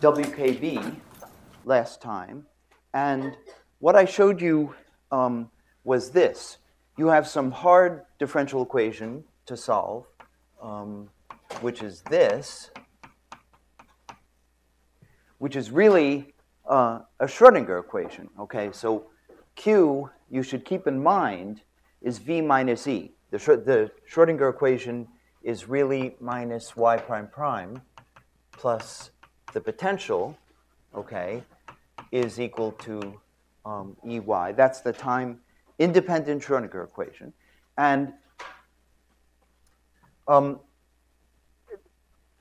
WKB last time, and what I showed you was this. You have some hard differential equation to solve, which is this, which is really a Schrodinger equation. Okay, so Q, you should keep in mind, is V minus E. The Schrodinger equation is really minus y prime prime plus the potential, okay, is equal to EY. That's the time-independent Schrodinger equation. And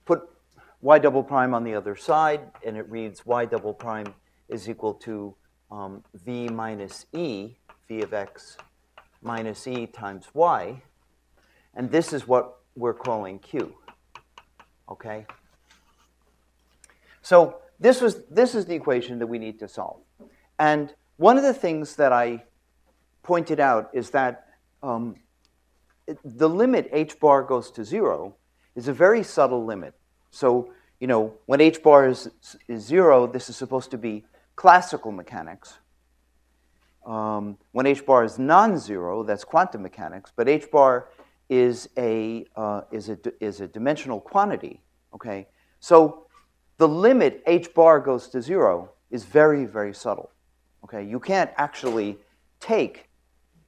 put y double prime on the other side, and it reads y double prime is equal to v minus e, v of x minus e times y. And this is what we're calling Q. Okay? So this is the equation that we need to solve. And one of the things that I pointed out is that the limit h bar goes to 0 is a very subtle limit. So, you know, when h bar is 0, this is supposed to be classical mechanics. When h bar is non-zero, that's quantum mechanics. But h bar is a dimensional quantity. Okay, so the limit h bar goes to 0 is very, very subtle. Okay, you can't actually take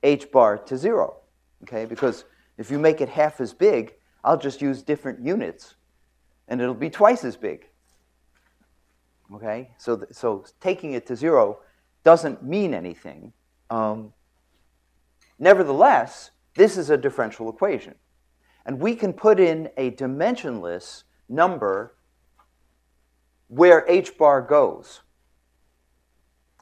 h bar to 0. Okay, because if you make it half as big, I'll just use different units, and it'll be twice as big. Okay, so taking it to 0 doesn't mean anything. Nevertheless, this is a differential equation, and we can put in a dimensionless number where h bar goes.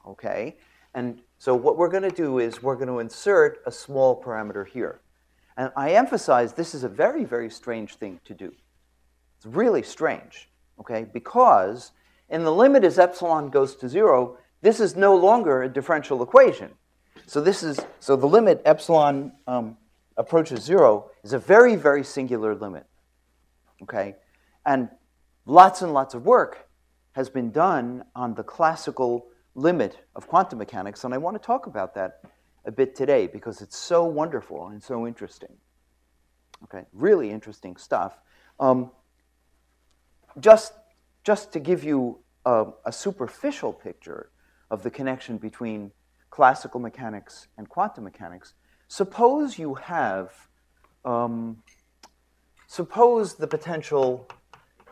Okay, and so what we're going to do is we're going to insert a small parameter here. And I emphasize this is a very, very strange thing to do. It's really strange, okay, because in the limit as epsilon goes to 0, this is no longer a differential equation. So the limit epsilon approaches 0 is a very, very singular limit, okay? And lots of work has been done on the classical limit of quantum mechanics, and I want to talk about that a bit today because it's so wonderful and so interesting. Okay, really interesting stuff. Just to give you a superficial picture of the connection between classical mechanics and quantum mechanics, suppose you have, suppose the potential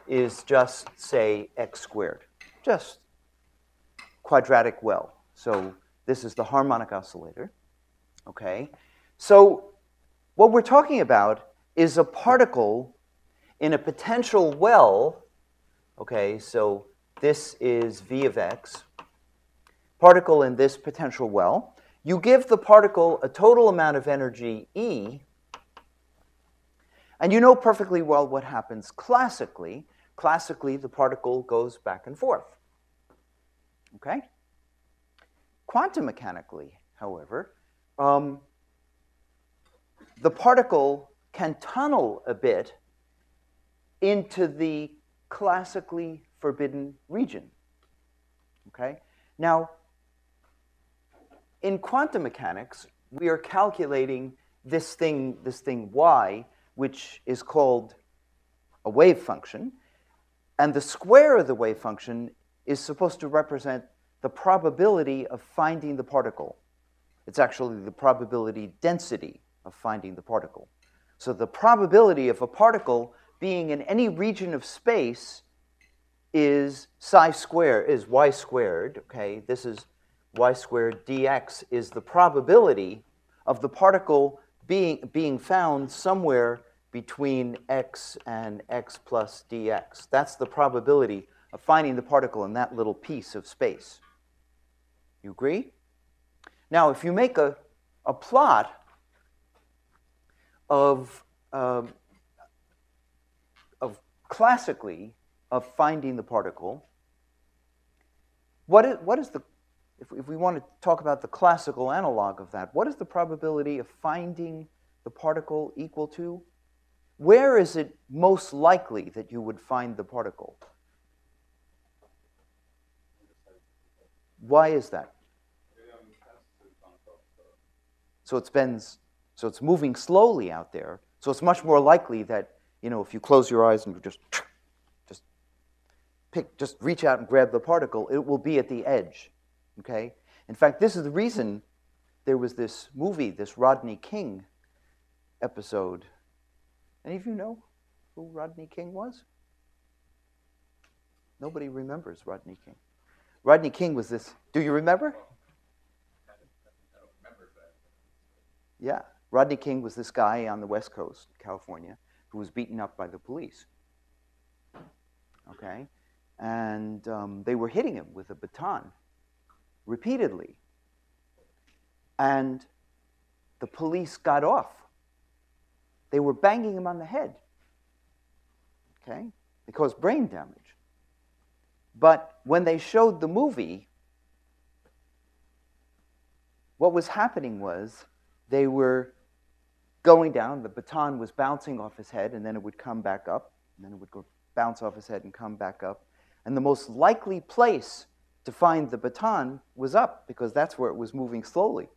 is just, say, x squared, just quadratic well. So this is the harmonic oscillator, okay? So what we're talking about is a particle in a potential well, okay? So this is v of x, particle in this potential well. You give the particle a total amount of energy E, and you know perfectly well what happens classically. Classically, the particle goes back and forth. Okay? Quantum mechanically, however, the particle can tunnel a bit into the classically forbidden region. Okay? Now, in quantum mechanics, we are calculating this thing y, which is called a wave function, and the square of the wave function is supposed to represent the probability of finding the particle. It's actually the probability density of finding the particle. So the probability of a particle being in any region of space is y squared, okay? This is y squared dx is the probability of the particle being found somewhere between x and x plus dx. That's the probability of finding the particle in that little piece of space. You agree? Now, if you make a plot of classically of finding the particle, what is the, if we want to talk about the classical analog of that, what is the probability of finding the particle equal to? Where is it most likely that you would find the particle? Why is that? So it bends, so it's moving slowly out there. So it's much more likely that, if you close your eyes and you just reach out and grab the particle, it will be at the edge, okay? In fact, this is the reason there was this movie, this Rodney King episode. Any of you know who Rodney King was? Nobody remembers Rodney King. Rodney King was this, do you remember? Yeah, Rodney King was this guy on the West Coast, California, who was beaten up by the police, okay? And they were hitting him with a baton repeatedly. And the police got off. They were banging him on the head, okay? They caused brain damage. But when they showed the movie, what was happening was they were going down, the baton was bouncing off his head, and then it would come back up, and then it would go bounce off his head and come back up. And the most likely place to find the baton was up, because that's where it was moving slowly.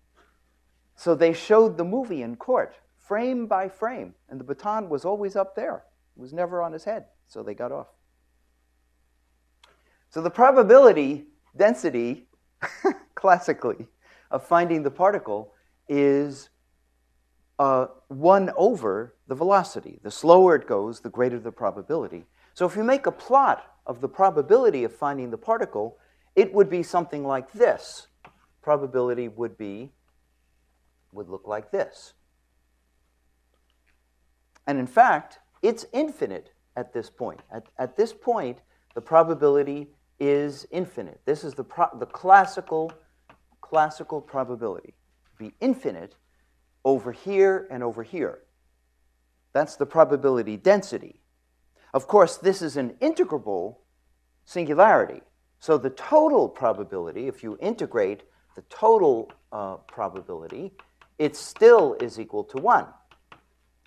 So they showed the movie in court, frame by frame, and the baton was always up there. It was never on his head, so they got off. So the probability density, classically, of finding the particle is 1 over the velocity. The slower it goes, the greater the probability. So if you make a plot of the probability of finding the particle, it would be something like this. Probability would look like this. And in fact, it's infinite at this point. At this point, the probability is infinite. This is the classical probability. Be infinite over here and over here. That's the probability density. Of course, this is an integrable singularity. So the total probability, if you integrate the total probability, it still is equal to 1.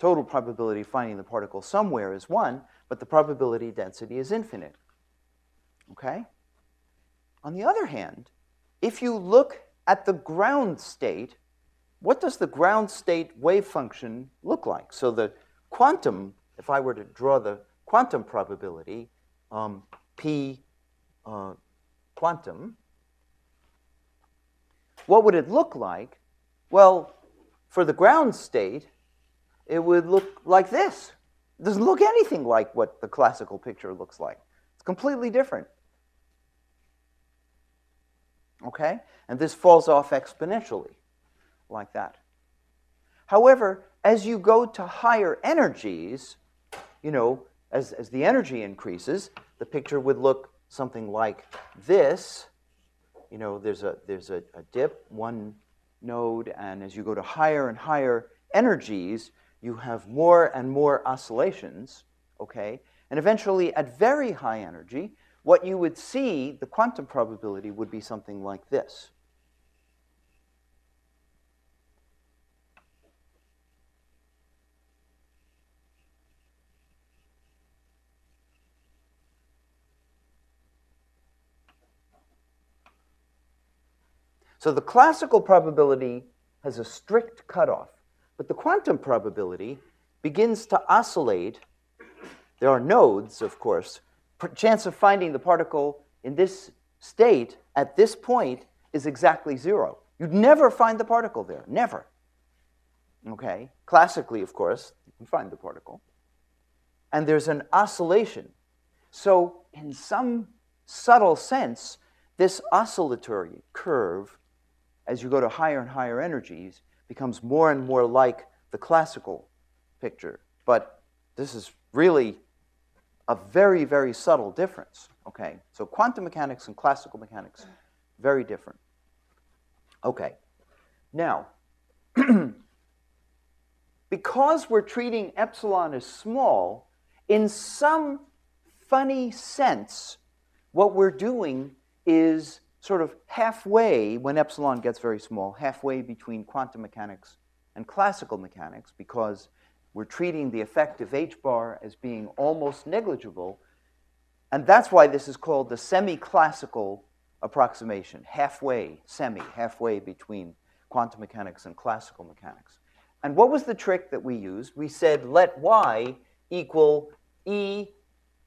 Total probability of finding the particle somewhere is 1, but the probability density is infinite. Okay? On the other hand, if you look at the ground state, what does the ground state wave function look like? So the quantum, if I were to draw the quantum probability, P quantum, what would it look like? Well, for the ground state, it would look like this. It doesn't look anything like what the classical picture looks like. It's completely different. Okay? And this falls off exponentially, like that. However, as you go to higher energies, as the energy increases, the picture would look something like this. There's a dip, one node, and as you go to higher and higher energies, you have more and more oscillations, okay? And eventually, at very high energy, what you would see, the quantum probability would be something like this. So the classical probability has a strict cutoff, but the quantum probability begins to oscillate. There are nodes, of course. Chance of finding the particle in this state at this point is exactly 0. You'd never find the particle there, never. Okay? Classically, of course, you can find the particle. And there's an oscillation. So in some subtle sense, this oscillatory curve, as you go to higher and higher energies, becomes more and more like the classical picture. But this is really a very, very subtle difference. Okay, so quantum mechanics and classical mechanics, very different. Okay, now, because we're treating epsilon as small, in some funny sense, what we're doing is sort of halfway, when epsilon gets very small, halfway between quantum mechanics and classical mechanics, because we're treating the effect of h-bar as being almost negligible. And that's why this is called the semi-classical approximation, halfway, halfway between quantum mechanics and classical mechanics. And what was the trick that we used? We said let y equal e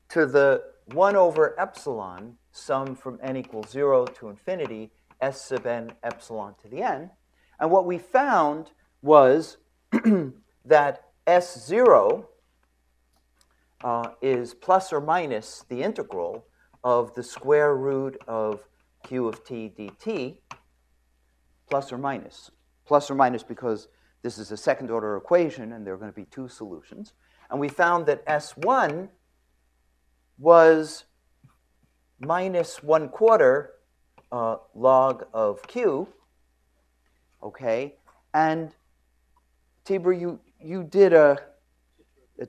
to the 1 over epsilon, sum from n equals 0 to infinity, s sub n epsilon to the n. And what we found was that S0 is plus or minus the integral of the square root of q of t dt, plus or minus. Plus or minus because this is a second order equation and there are going to be two solutions. And we found that S1 was minus 1/4 log of q, okay? And Tibor, you did a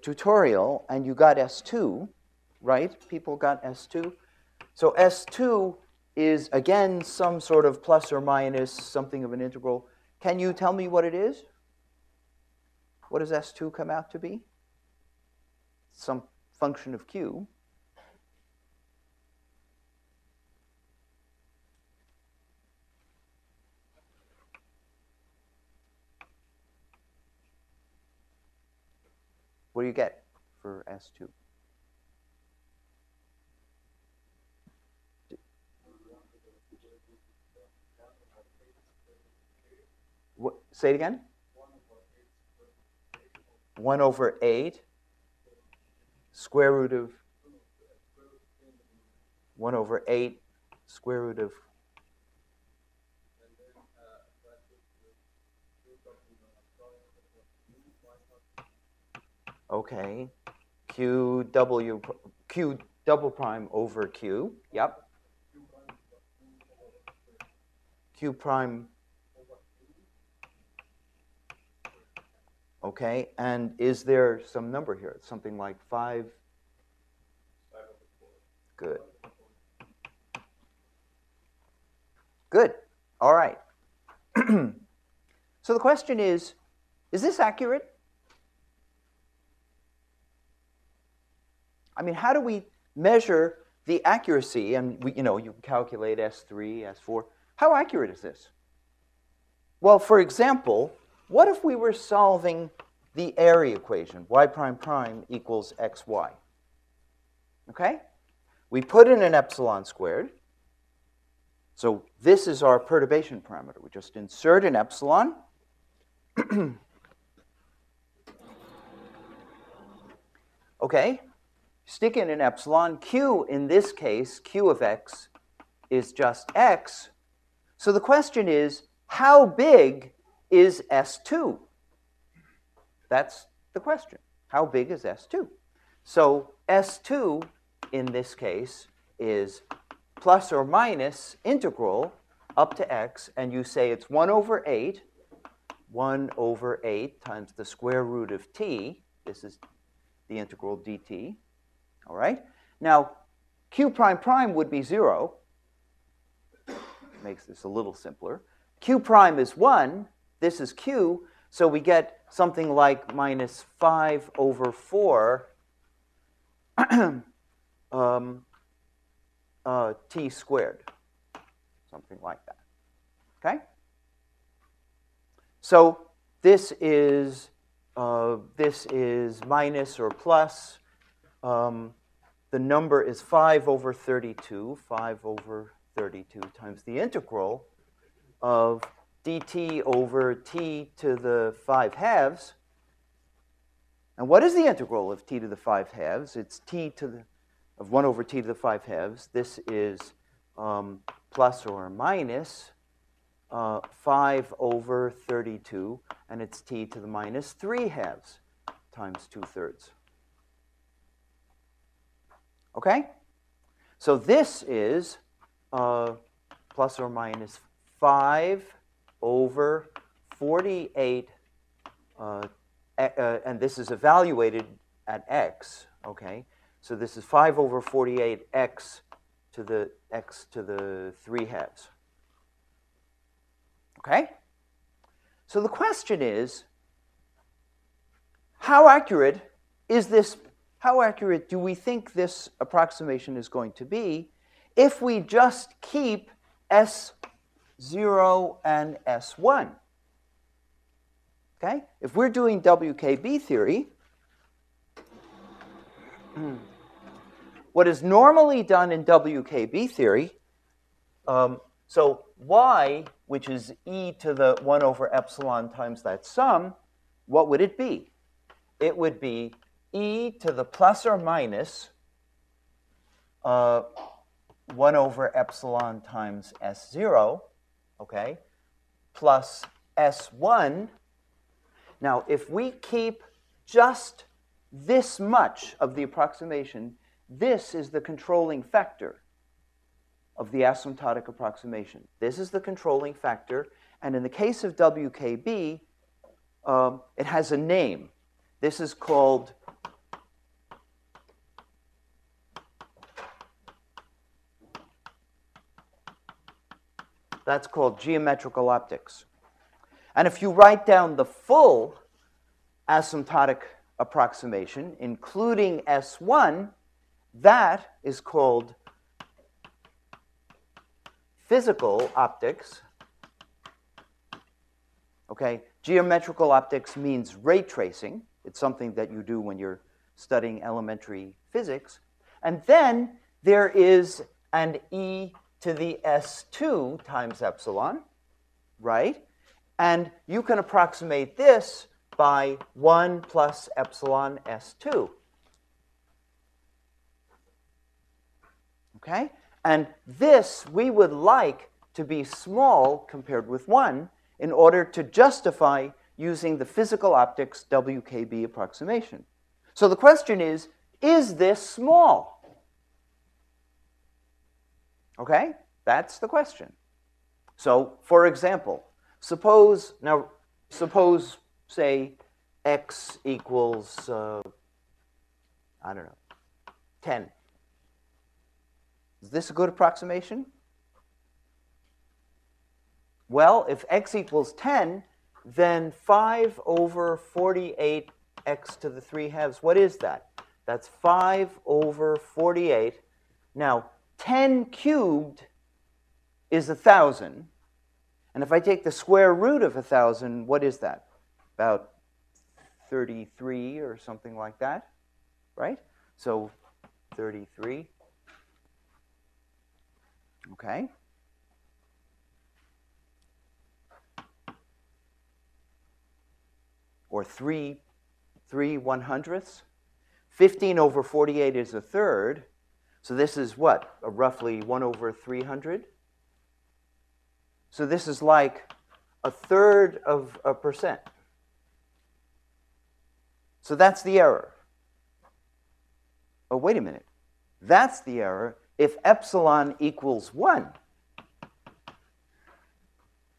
tutorial and you got S2, right? People got S2. So S2 is, again, some sort of plus or minus, something of an integral. Can you tell me what it is? What does S2 come out to be? Some function of q. What do you get for S2? What, say it again? 1 over 8 square root of 1 over 8 square root of okay, q double prime over q, yep. Q prime, okay, and is there some number here? Something like 5? Good. Good, all right. So the question is this accurate? I mean, how do we measure the accuracy? And you can calculate S3, S4. How accurate is this? Well, for example, what if we were solving the area equation, y prime prime equals xy? Okay? We put in an epsilon squared. So this is our perturbation parameter. We just insert an epsilon. Okay? Stick in an epsilon. Q, in this case, q of x, is just x. So the question is, how big is S2? That's the question. How big is S2? So S2, in this case, is plus or minus integral up to x, and you say it's 1 over 8 times the square root of t. This is the integral dt. All right? Now, q prime prime would be 0. Makes this a little simpler. Q prime is 1. This is q. So we get something like minus 5 over 4 t squared. Something like that. Okay? So this is minus or plus. The number is 5 over 32. 5 over 32 times the integral of dt over t to the 5 halves. And what is the integral of t to the 5 halves? It's t to the of 1 over t to the 5 halves. This is plus or minus 5 over 32, and it's t to the minus 3 halves times 2/3. Okay? So this is plus or minus 5 over 48, and this is evaluated at x, okay? So this is 5 over 48 x to the 3 halves. Okay? So the question is, how accurate is this? How accurate do we think this approximation is going to be if we just keep S0 and S1. Okay? If we're doing WKB theory, what is normally done in WKB theory, so y, which is e to the 1 over epsilon times that sum, what would it be? It would be e to the plus or minus 1 over epsilon times S0, okay, plus S1. Now, if we keep just this much of the approximation, this is the controlling factor of the asymptotic approximation. This is the controlling factor, and in the case of WKB, it has a name. This is called geometrical optics. And if you write down the full asymptotic approximation, including S1, that is called physical optics. Okay, geometrical optics means ray tracing. It's something that you do when you're studying elementary physics. And then there is an e to the S2 times epsilon, right? And you can approximate this by 1 plus epsilon S2. Okay? And this we would like to be small compared with 1 in order to justify using the physical optics WKB approximation. So the question is this small? Okay? That's the question. So, for example, suppose, say, x equals, I don't know, 10. Is this a good approximation? Well, if x equals 10, then 5 over 48 x to the 3 halves, what is that? That's 5 over 48. Now, 10 cubed is 1,000. And if I take the square root of 1,000, what is that? About 33 or something like that, right? So 33. Okay. Or 3 100ths. 15 over 48 is a third. So this is what? Roughly 1 over 300. So this is like a third of a percent. So that's the error. Oh, wait a minute. That's the error if epsilon equals 1.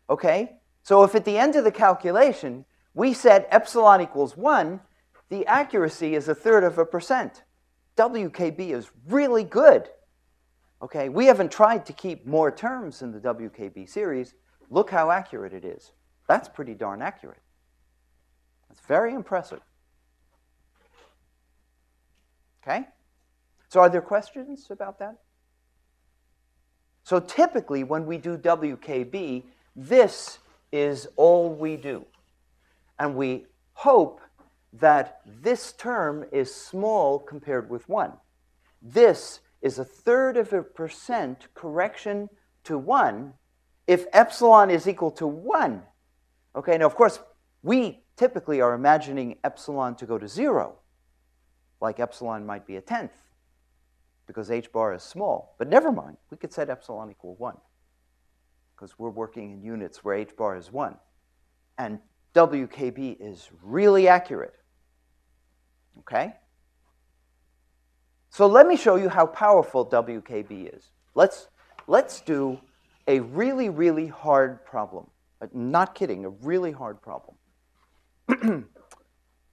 Okay? So if at the end of the calculation we said epsilon equals 1, the accuracy is a third of a percent. WKB is really good. Okay? We haven't tried to keep more terms in the WKB series. Look how accurate it is. That's pretty darn accurate. That's very impressive. Okay? So are there questions about that? So typically when we do WKB, this is all we do. And we hope that this term is small compared with 1. This is a third of a percent correction to 1 if epsilon is equal to 1. Okay, now of course, we typically are imagining epsilon to go to 0, like epsilon might be a tenth, because h bar is small. But never mind, we could set epsilon equal 1, because we're working in units where h bar is 1. And WKB is really accurate. Okay? So let me show you how powerful WKB is. Let's do a really, really hard problem. Not kidding, a really hard problem.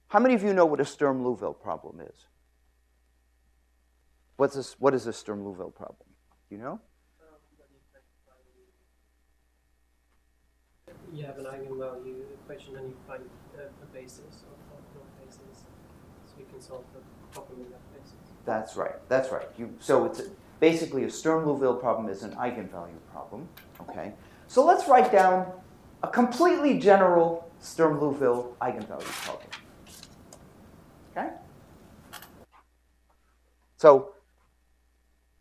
How many of you know what a Sturm-Liouville problem is? What is a Sturm-Liouville problem? Do you know? You have an eigenvalue equation and you find a basis or no basis, so you can solve the problem in that basis. That's right. That's right. So basically a Sturm-Liouville problem is an eigenvalue problem. Okay? So let's write down a completely general Sturm-Liouville eigenvalue problem. Okay? So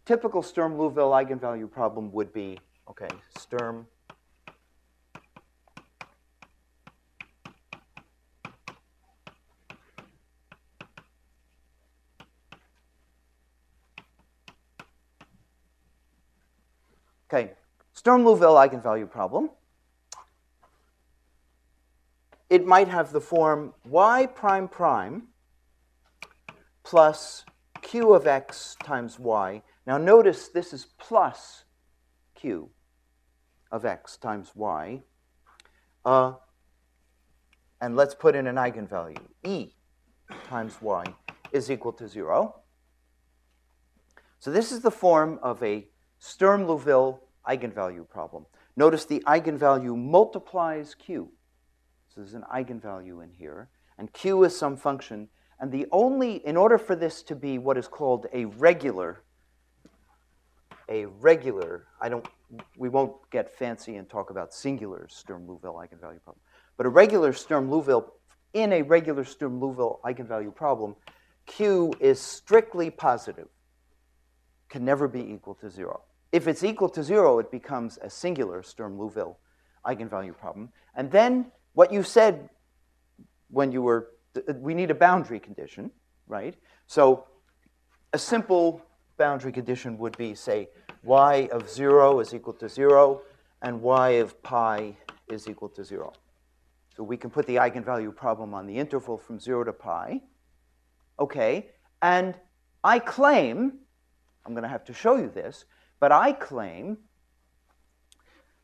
typical Sturm-Liouville eigenvalue problem would be, okay, Sturm Okay, Sturm-Liouville eigenvalue problem. It might have the form y prime prime plus q of x times y. Now notice this is plus q of x times y. And let's put in an eigenvalue. E times y is equal to 0. So this is the form of a Sturm-Liouville eigenvalue problem. Notice the eigenvalue multiplies q. So there's an eigenvalue in here, and q is some function. And in order for this to be what is called a regular, we won't get fancy and talk about singular Sturm-Liouville eigenvalue problem, but in a regular Sturm-Liouville eigenvalue problem, q is strictly positive, can never be equal to 0. If it's equal to 0, it becomes a singular Sturm-Liouville eigenvalue problem. And then what you said when you were, we need a boundary condition, right? So a simple boundary condition would be, say, y of 0 is equal to 0, and y of pi is equal to 0. So we can put the eigenvalue problem on the interval from 0 to pi. Okay, and I claim, I'm going to have to show you this, but I claim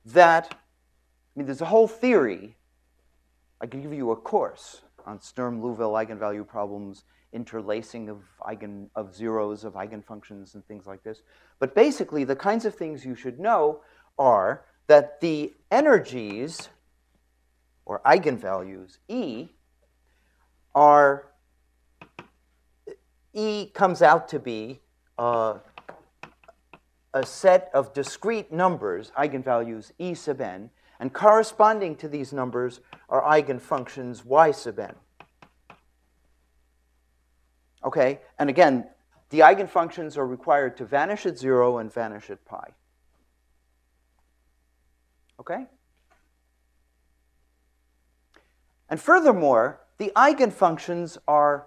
that, there's a whole theory. I could give you a course on Sturm-Liouville eigenvalue problems, interlacing of zeros of eigenfunctions and things like this. But basically, the kinds of things you should know are that the energies, or eigenvalues, E comes out to be a set of discrete numbers, eigenvalues E sub n, and corresponding to these numbers are eigenfunctions y sub n. Okay, and again, the eigenfunctions are required to vanish at 0 and vanish at pi. Okay? And furthermore, the eigenfunctions are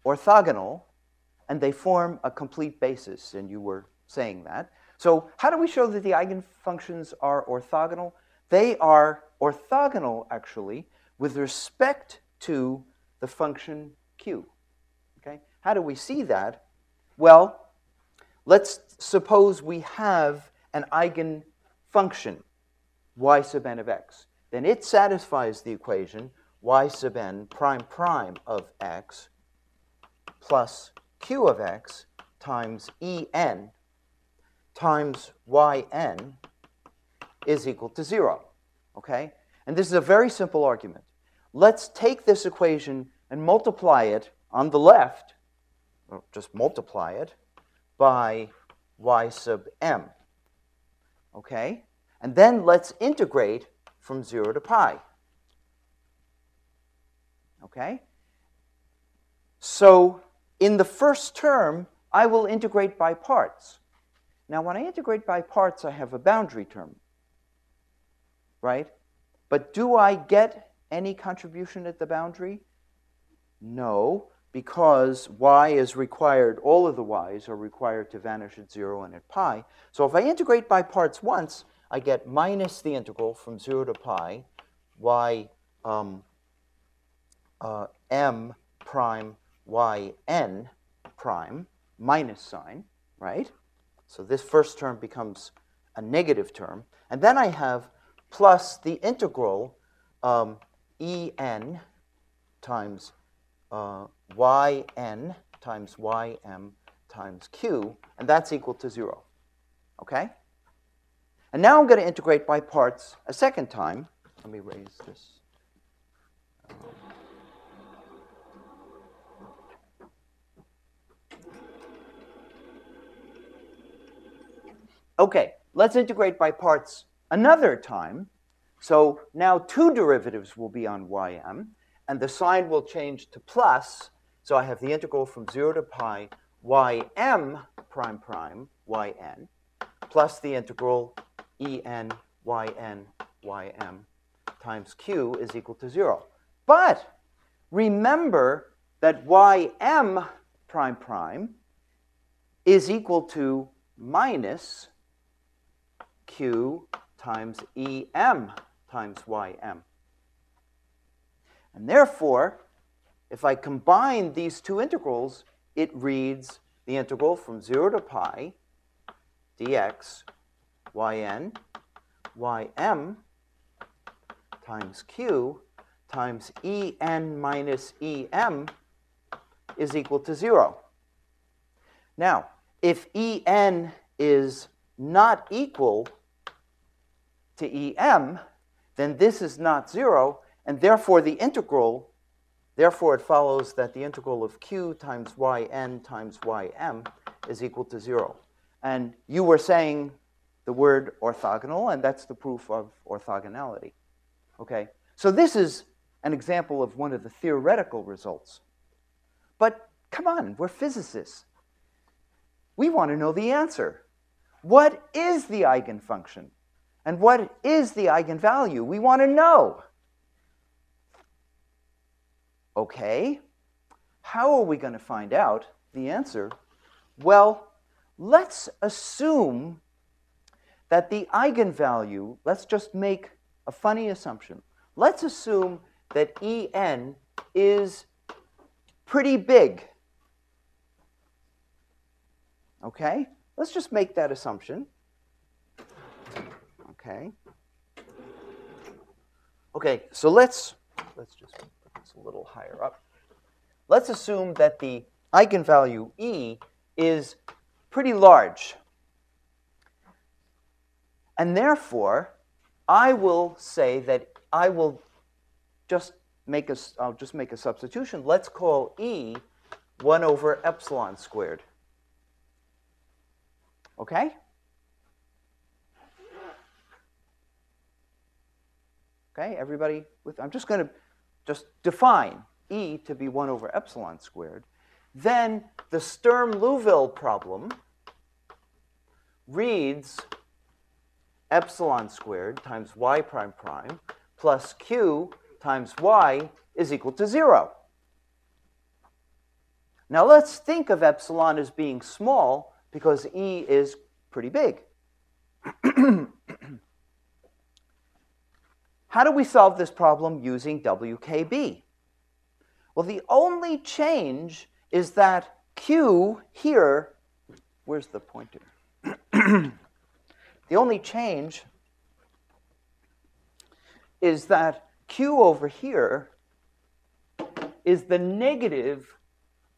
orthogonal, and they form a complete basis, and you were saying that. So how do we show that the eigenfunctions are orthogonal? They are orthogonal, actually, with respect to the function q. Okay? How do we see that? Well, let's suppose we have an eigenfunction, y sub n of x. Then it satisfies the equation y sub n prime prime of x plus q of x times en times yn is equal to 0. Okay? And this is a very simple argument. Let's take this equation and multiply it on the left, or just multiply it, by y sub m. Okay? And then let's integrate from 0 to pi. Okay? So in the first term, I will integrate by parts. Now, when I integrate by parts, I have a boundary term, right? But do I get any contribution at the boundary? No, because y is required, all of the y's are required to vanish at 0 and at pi. So if I integrate by parts once, I get minus the integral from 0 to pi y m prime yn prime minus sign, right? So this first term becomes a negative term. And then I have plus the integral en times yn times ym times q, and that's equal to 0. Okay? And now I'm going to integrate by parts a second time. Let me raise this. Okay, let's integrate by parts another time. So now two derivatives will be on ym, and the sign will change to plus. So I have the integral from 0 to pi ym prime prime yn plus the integral en ym times q is equal to 0. But remember that ym prime prime is equal to minus q times em times ym. And therefore, if I combine these two integrals, it reads the integral from 0 to pi dx yn ym times q times en minus em is equal to 0. Now, if en is not equal to em, then this is not 0, and therefore it follows that the integral of q times yn times ym is equal to 0. And you were saying the word orthogonal, and that's the proof of orthogonality. Okay? So this is an example of one of the theoretical results. But come on, we're physicists. We want to know the answer. What is the eigenfunction? And what is the eigenvalue? We want to know. Okay, how are we going to find out the answer? Well, let's assume that the eigenvalue, let's just make a funny assumption. Let's assume that En is pretty big. Okay, let's just make that assumption. Okay, so let's just put this a little higher up. Let's assume that the eigenvalue E is pretty large. And therefore, I will say that I'll just make a substitution. Let's call E 1 over epsilon squared. Okay? Okay, everybody? I'm just going to define E to be 1 over epsilon squared. Then the Sturm-Liouville problem reads epsilon squared times y prime prime plus q times y is equal to 0. Now let's think of epsilon as being small because E is pretty big. How do we solve this problem using WKB? Well, the only change is that Q here, where's the pointer? The only change is that Q over here is the negative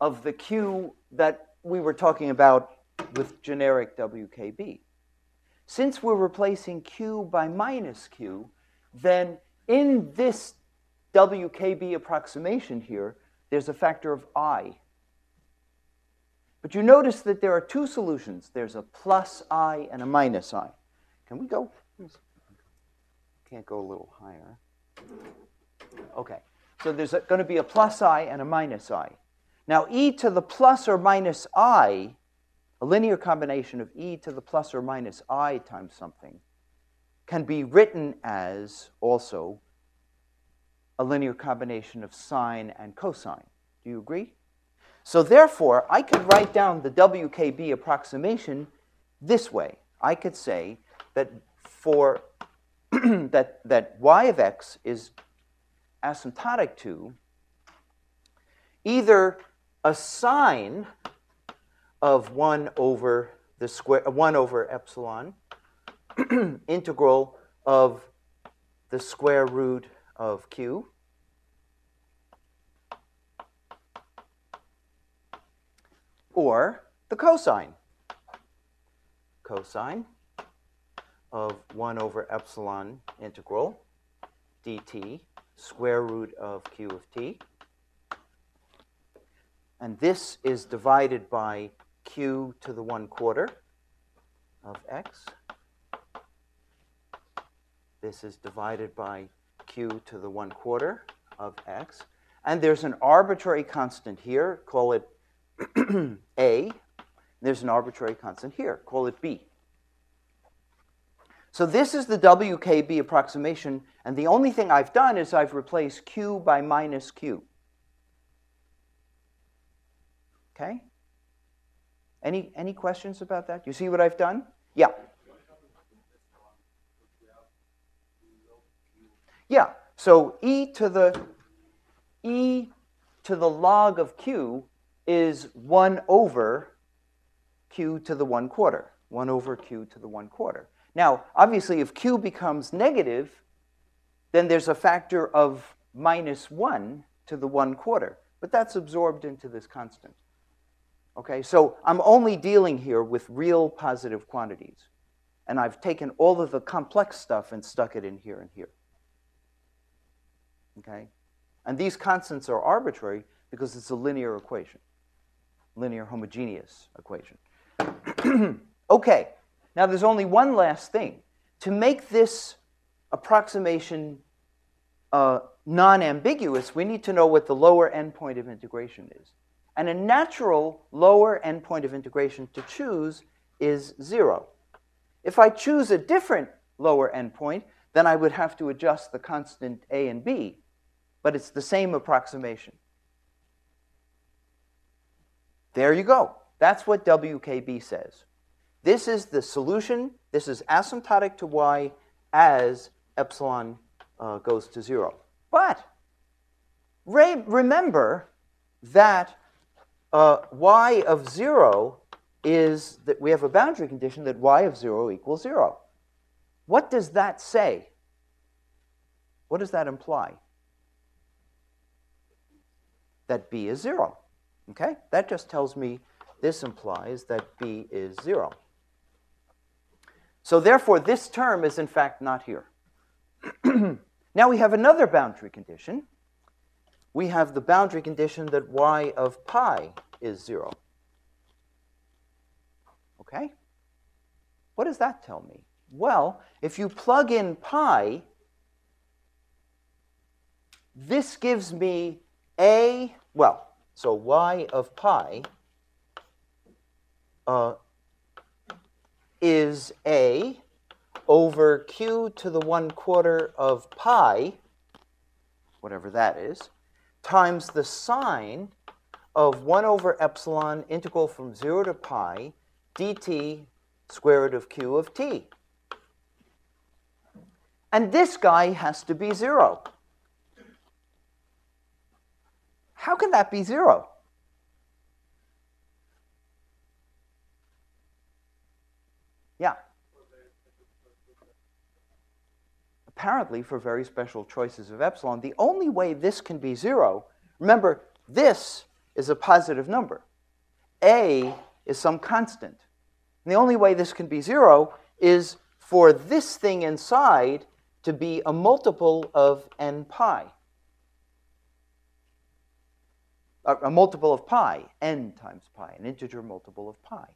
of the Q that we were talking about with generic WKB. Since we're replacing Q by minus Q, then in this WKB approximation here, there's a factor of I. But you notice that there are two solutions. There's a plus I and a minus I. Can we go? Can't go a little higher. Okay, so there's going to be a plus I and a minus I. Now, e to the plus or minus I, a linear combination of e to the plus or minus I times something, can be written as also a linear combination of sine and cosine. Do you agree? So therefore, I could write down the WKB approximation this way. I could say that for that y of x is asymptotic to either a sine of 1 over the square 1 over epsilon integral of the square root of q or the cosine of 1 over epsilon integral dt square root of q of t. And this is divided by q to the 1/4 of x. This is divided by q to the 1/4 of x. And there's an arbitrary constant here, call it a. There's an arbitrary constant here, call it b. So this is the WKB approximation, and the only thing I've done is I've replaced q by minus q. Okay? Any questions about that? You see what I've done? Yeah. Yeah. So e to the log of q is 1 over q to the 1/4. 1 over q to the 1/4. Now, obviously, if q becomes negative, then there's a factor of minus 1 to the 1/4. But that's absorbed into this constant. Okay, so I'm only dealing here with real positive quantities. And I've taken all of the complex stuff and stuck it in here and here. Okay? And these constants are arbitrary because it's a linear equation, linear homogeneous equation. Okay, now there's only one last thing. To make this approximation non-ambiguous, we need to know what the lower endpoint of integration is. And a natural lower endpoint of integration to choose is 0. If I choose a different lower endpoint, then I would have to adjust the constant a and b, but it's the same approximation. There you go. That's what WKB says. This is the solution. This is asymptotic to y as epsilon goes to 0. But remember that y of 0 is that we have a boundary condition that y of 0 equals 0. What does that say? What does that imply? That b is 0. Okay? That just tells me this implies that b is 0. So therefore, this term is in fact not here. Now we have another boundary condition. We have the boundary condition that y of pi is 0. Okay? What does that tell me? Well, if you plug in pi, this gives me so y of pi is a over q to the 1/4 of pi, whatever that is, times the sine of 1 over epsilon integral from 0 to pi dt square root of q of t. And this guy has to be 0. How can that be 0? Yeah. Apparently, for very special choices of epsilon, the only way this can be 0, remember, this is a positive number. A is some constant. And the only way this can be 0 is for this thing inside to be a multiple of n pi. A multiple of pi, n times pi, an integer multiple of pi.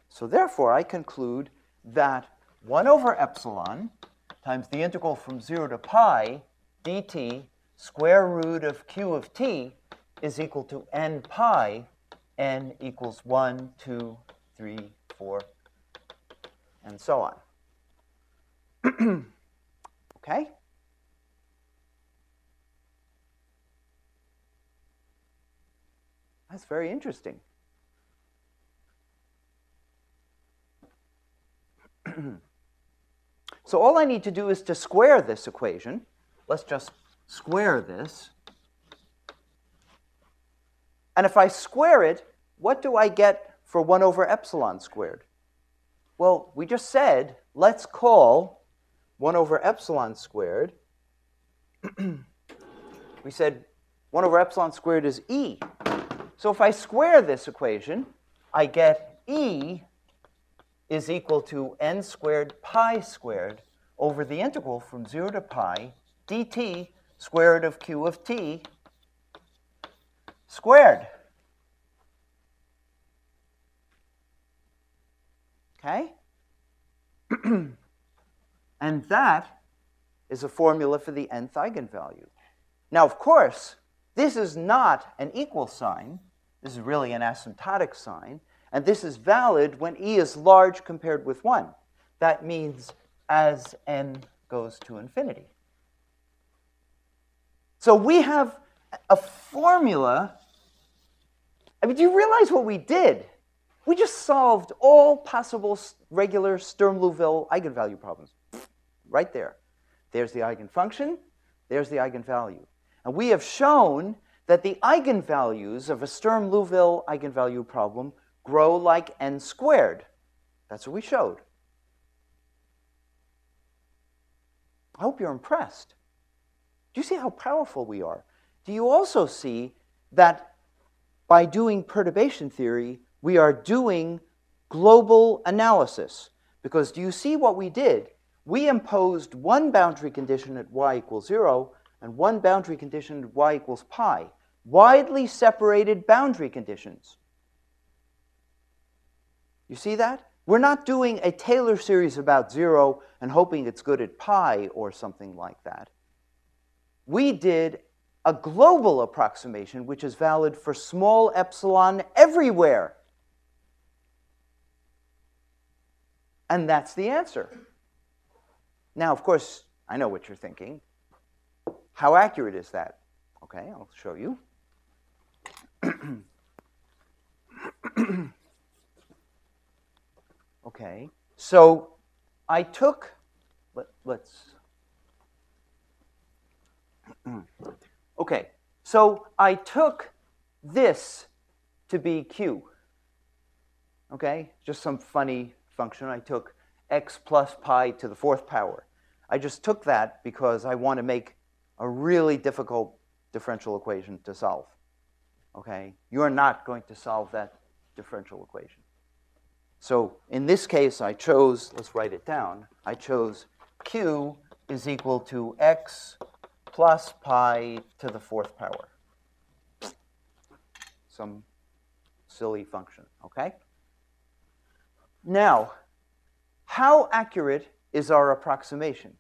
So therefore, I conclude that 1 over epsilon times the integral from 0 to pi dt square root of q of t is equal to n pi, n equals 1, 2, 3, 4, and so on. Okay? That's very interesting. So all I need to do is to square this equation. Let's just square this. And if I square it, what do I get for 1 over epsilon squared? Well, we just said, let's call 1 over epsilon squared. We said 1 over epsilon squared is e. So if I square this equation, I get e is equal to n squared pi squared over the integral from 0 to pi dt square root of q of t squared. Okay? And that is a formula for the nth eigenvalue. Now, of course, this is not an equal sign. This is really an asymptotic sign. And this is valid when e is large compared with 1. That means as n goes to infinity. So we have a formula. I mean, do you realize what we did? We just solved all possible regular Sturm-Liouville eigenvalue problems. Right there. There's the eigenfunction. There's the eigenvalue. And we have shown that the eigenvalues of a Sturm-Liouville eigenvalue problem grow like n squared. That's what we showed. I hope you're impressed. Do you see how powerful we are? Do you also see that by doing perturbation theory, we are doing global analysis? Because do you see what we did? We imposed one boundary condition at y equals 0 and one boundary condition at y equals pi. Widely separated boundary conditions. You see that? We're not doing a Taylor series about 0 and hoping it's good at pi or something like that. We did a global approximation which is valid for small epsilon everywhere. And that's the answer. Now, of course, I know what you're thinking. How accurate is that? Okay, I'll show you. Okay, so I took, okay, so I took this to be q. Okay, just some funny function. I took x plus pi to the 4th power. I just took that because I want to make a really difficult differential equation to solve. Okay, you're not going to solve that differential equation. So in this case, I chose, let's write it down, I chose q is equal to x plus pi to the 4th power. Some silly function, okay? Now, how accurate is our approximation?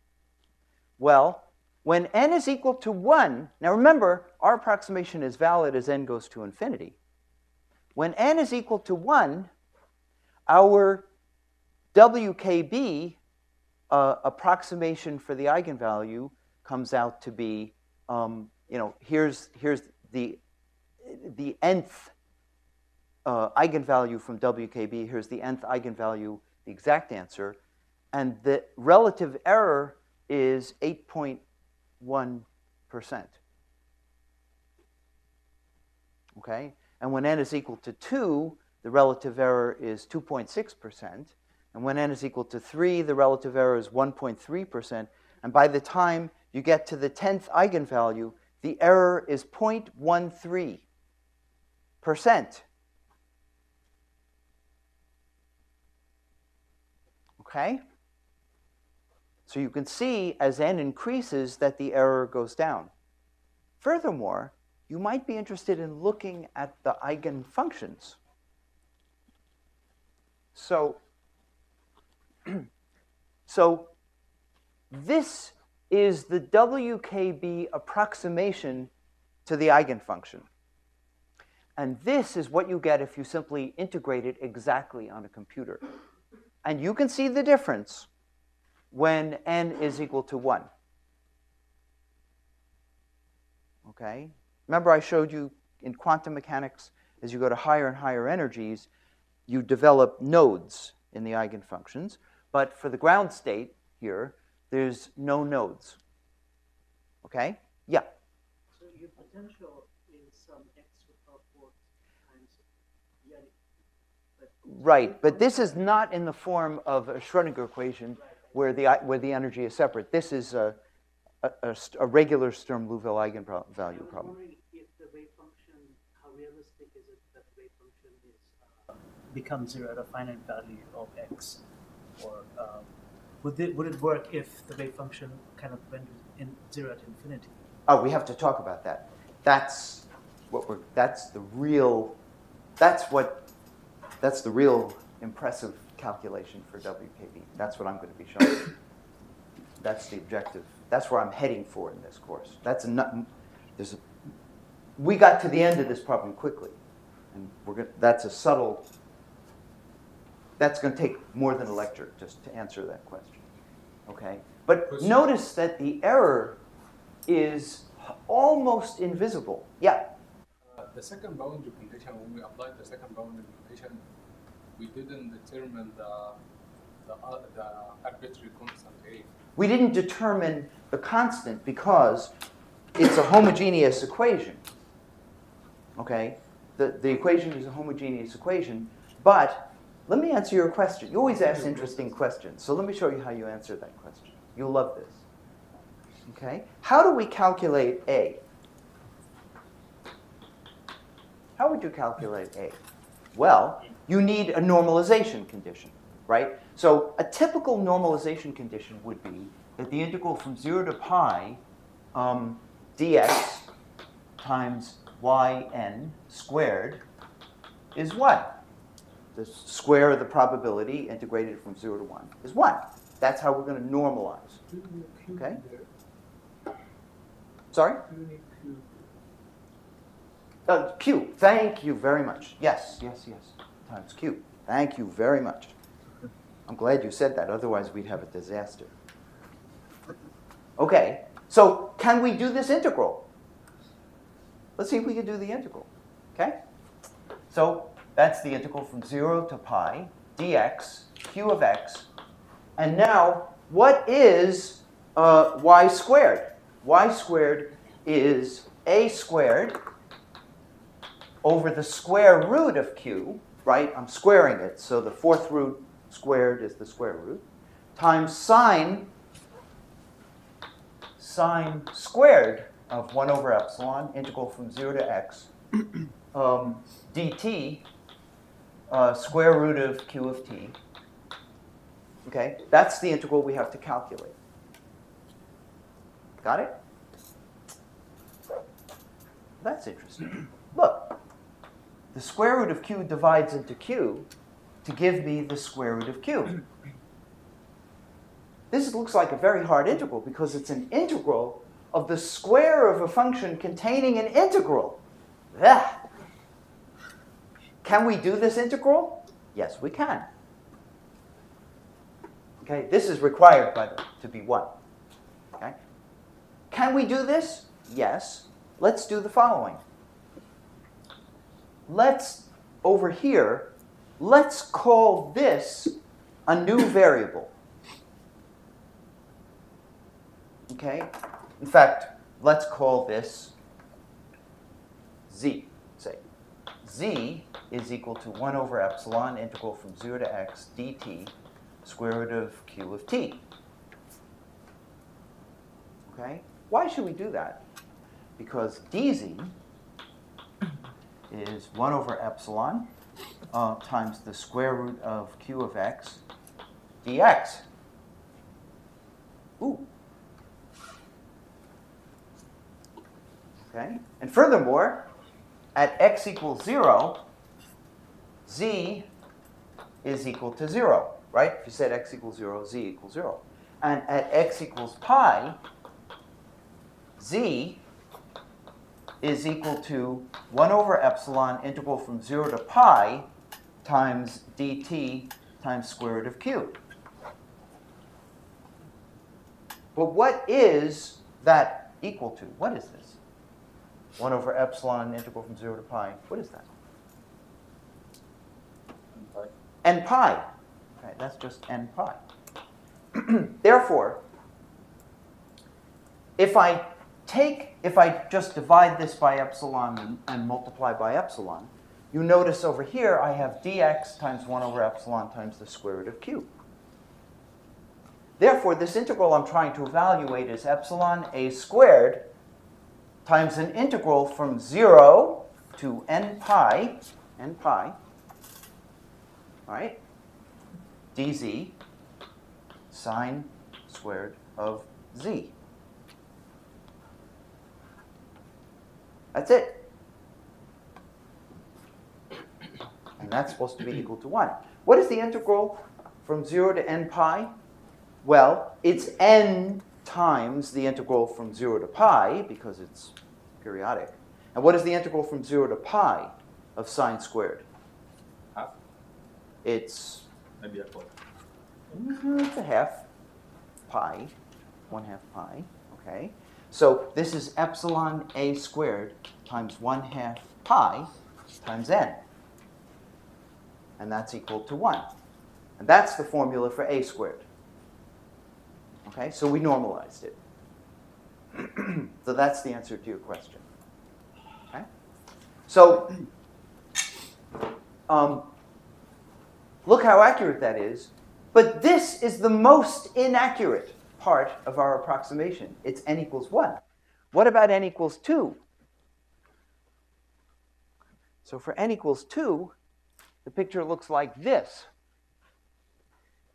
Well, when n is equal to 1, now remember, our approximation is valid as n goes to infinity. When n is equal to 1, our WKB approximation for the eigenvalue comes out to be, here's the nth eigenvalue from WKB. Here's the nth eigenvalue, the exact answer. And the relative error is 8.1%. Okay? And when n is equal to 2, the relative error is 2.6%. And when n is equal to 3, the relative error is 1.3%. And by the time you get to the 10th eigenvalue, the error is 0.13%. Okay? So you can see as n increases that the error goes down. Furthermore, you might be interested in looking at the eigenfunctions. So this is the WKB approximation to the eigenfunction. And this is what you get if you simply integrate it exactly on a computer. And you can see the difference when n is equal to 1. Okay? Remember I showed you in quantum mechanics, as you go to higher and higher energies, you develop nodes in the eigenfunctions. But for the ground state here, there's no nodes. Okay? Yeah? So your potential is some x without 4 times the other. Right, but this is not in the form of a Schrödinger equation where the energy is separate. This is a regular Sturm-Liouville eigenvalue problem. I'm wondering if the wave function, how realistic is it that the wave function is becomes 0 at a finite value of x? Or would it work if the wave function kind of went in 0 at infinity? Oh, we have to talk about that. That's the real impressive calculation for WKB. That's what I'm going to be showing. That's the objective. That's where I'm heading for in this course. We got to the end of this problem quickly. And that's a subtle, that's going to take more than a lecture just to answer that question. Okay? But notice that the error is almost invisible. Yeah? The second boundary condition, when we applied the second boundary condition, we didn't determine the arbitrary constant A. We didn't determine the constant because it's a homogeneous equation. Okay? The equation is a homogeneous equation, but let me answer your question. You always ask interesting questions, so let me show you how you answer that question. You'll love this. Okay? How do we calculate A? How would you calculate A? Well, you need a normalization condition, right? So a typical normalization condition would be that the integral from 0 to pi dx times yn squared is 1. The square of the probability integrated from 0 to 1 is 1. That's how we're going to normalize. Okay? Sorry? Q. Thank you very much. Yes, yes, yes. Times Q. Thank you very much. I'm glad you said that. Otherwise, we'd have a disaster. Okay. So can we do this integral? Let's see if we can do the integral. Okay? So that's the integral from 0 to pi dx q of x. And now, what is y squared? Y squared is a squared over the square root of q, right? I'm squaring it, so the fourth root squared is the square root, times sine squared of 1 over epsilon, integral from 0 to x, dt, square root of q of t. Okay, that's the integral we have to calculate. Got it? That's interesting. Look, the square root of q divides into q to give me the square root of q. This looks like a very hard integral because it's an integral of the square of a function containing an integral. Ugh. Can we do this integral? Yes, we can. Okay, this is required to be 1. Okay? Can we do this? Yes. Let's do the following. Over here, let's call this a new variable. Okay? In fact, let's call this z, say. Z is equal to 1 over epsilon integral from 0 to x dt square root of q of t. Okay? Why should we do that? Because dz is 1 over epsilon times the square root of q of x dx. Ooh. Okay? And furthermore, at x equals 0, z is equal to 0, right? If you said x equals 0, z equals 0. And at x equals pi, z is equal to 1 over epsilon integral from 0 to pi times dt times square root of q. But what is that equal to? What is this? 1 over epsilon integral from 0 to pi. What is that? N pi. Okay, that's just n pi. Therefore, if I just divide this by epsilon and multiply by epsilon, you notice over here I have dx times 1 over epsilon times the square root of q. Therefore, this integral I'm trying to evaluate is epsilon a squared times an integral from 0 to n pi, right, dz sine squared of z. That's it. And that's supposed to be equal to 1. What is the integral from 0 to n pi? Well, it's n times the integral from 0 to pi, because it's periodic. And what is the integral from 0 to pi of sine squared? Half? It's Maybe a quarter. it's a half pi, 1/2 pi, okay? So this is epsilon a squared times 1/2 pi times n. And that's equal to 1. And that's the formula for a squared. Okay, so we normalized it. So that's the answer to your question. Okay? So look how accurate that is. But this is the most inaccurate part of our approximation. It's n equals 1. What about n equals 2? So for n equals 2, the picture looks like this.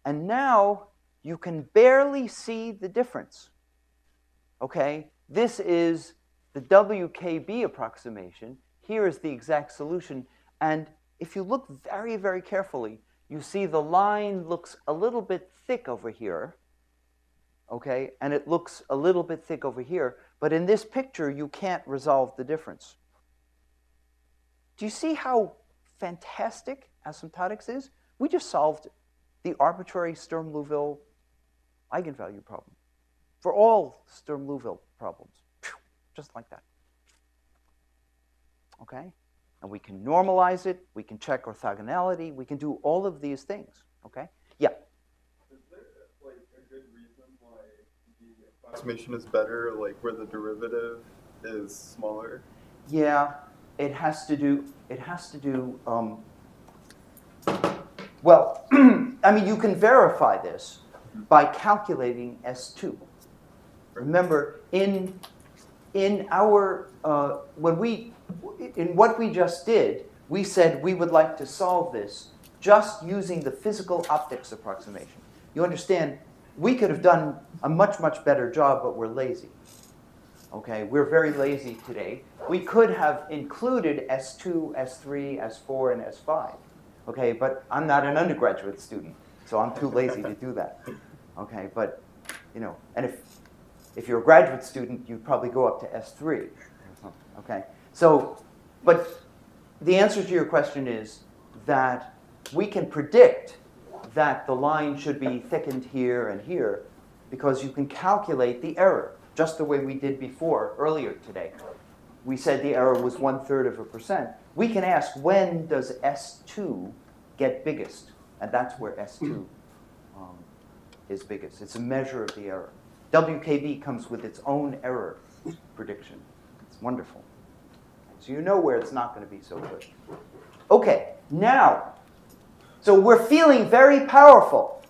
And now you can barely see the difference. Okay? This is the WKB approximation. Here is the exact solution. And if you look very, very carefully, you see the line looks a little bit thick over here. Okay? And it looks a little bit thick over here. But in this picture, you can't resolve the difference. Do you see how fantastic asymptotics is? We just solved the arbitrary Sturm-Liouville eigenvalue problem for all Sturm-Liouville problems, just like that. Okay? And we can normalize it, we can check orthogonality, we can do all of these things. Okay? Yeah? Is there like a good reason why the approximation is better, like where the derivative is smaller? Yeah, it has to do, well, I mean, you can verify this by calculating S2. Remember, in our, in what we just did, we said we would like to solve this just using the physical optics approximation. You understand, we could have done a much, much better job, but we're lazy. Okay, we're very lazy today. We could have included S2, S3, S4, and S5. Okay, but I'm not an undergraduate student, so I'm too lazy to do that. Okay, but, you know, and if you're a graduate student, you'd probably go up to S3. Okay, so, but the answer to your question is that we can predict that the line should be thickened here and here because you can calculate the error, just the way we did before, earlier today. We said the error was 1/3%. We can ask, when does S2 get biggest? And that's where S2 is biggest. It's a measure of the error. WKB comes with its own error prediction. It's wonderful. So you know where it's not going to be so good. Okay, now, so we're feeling very powerful.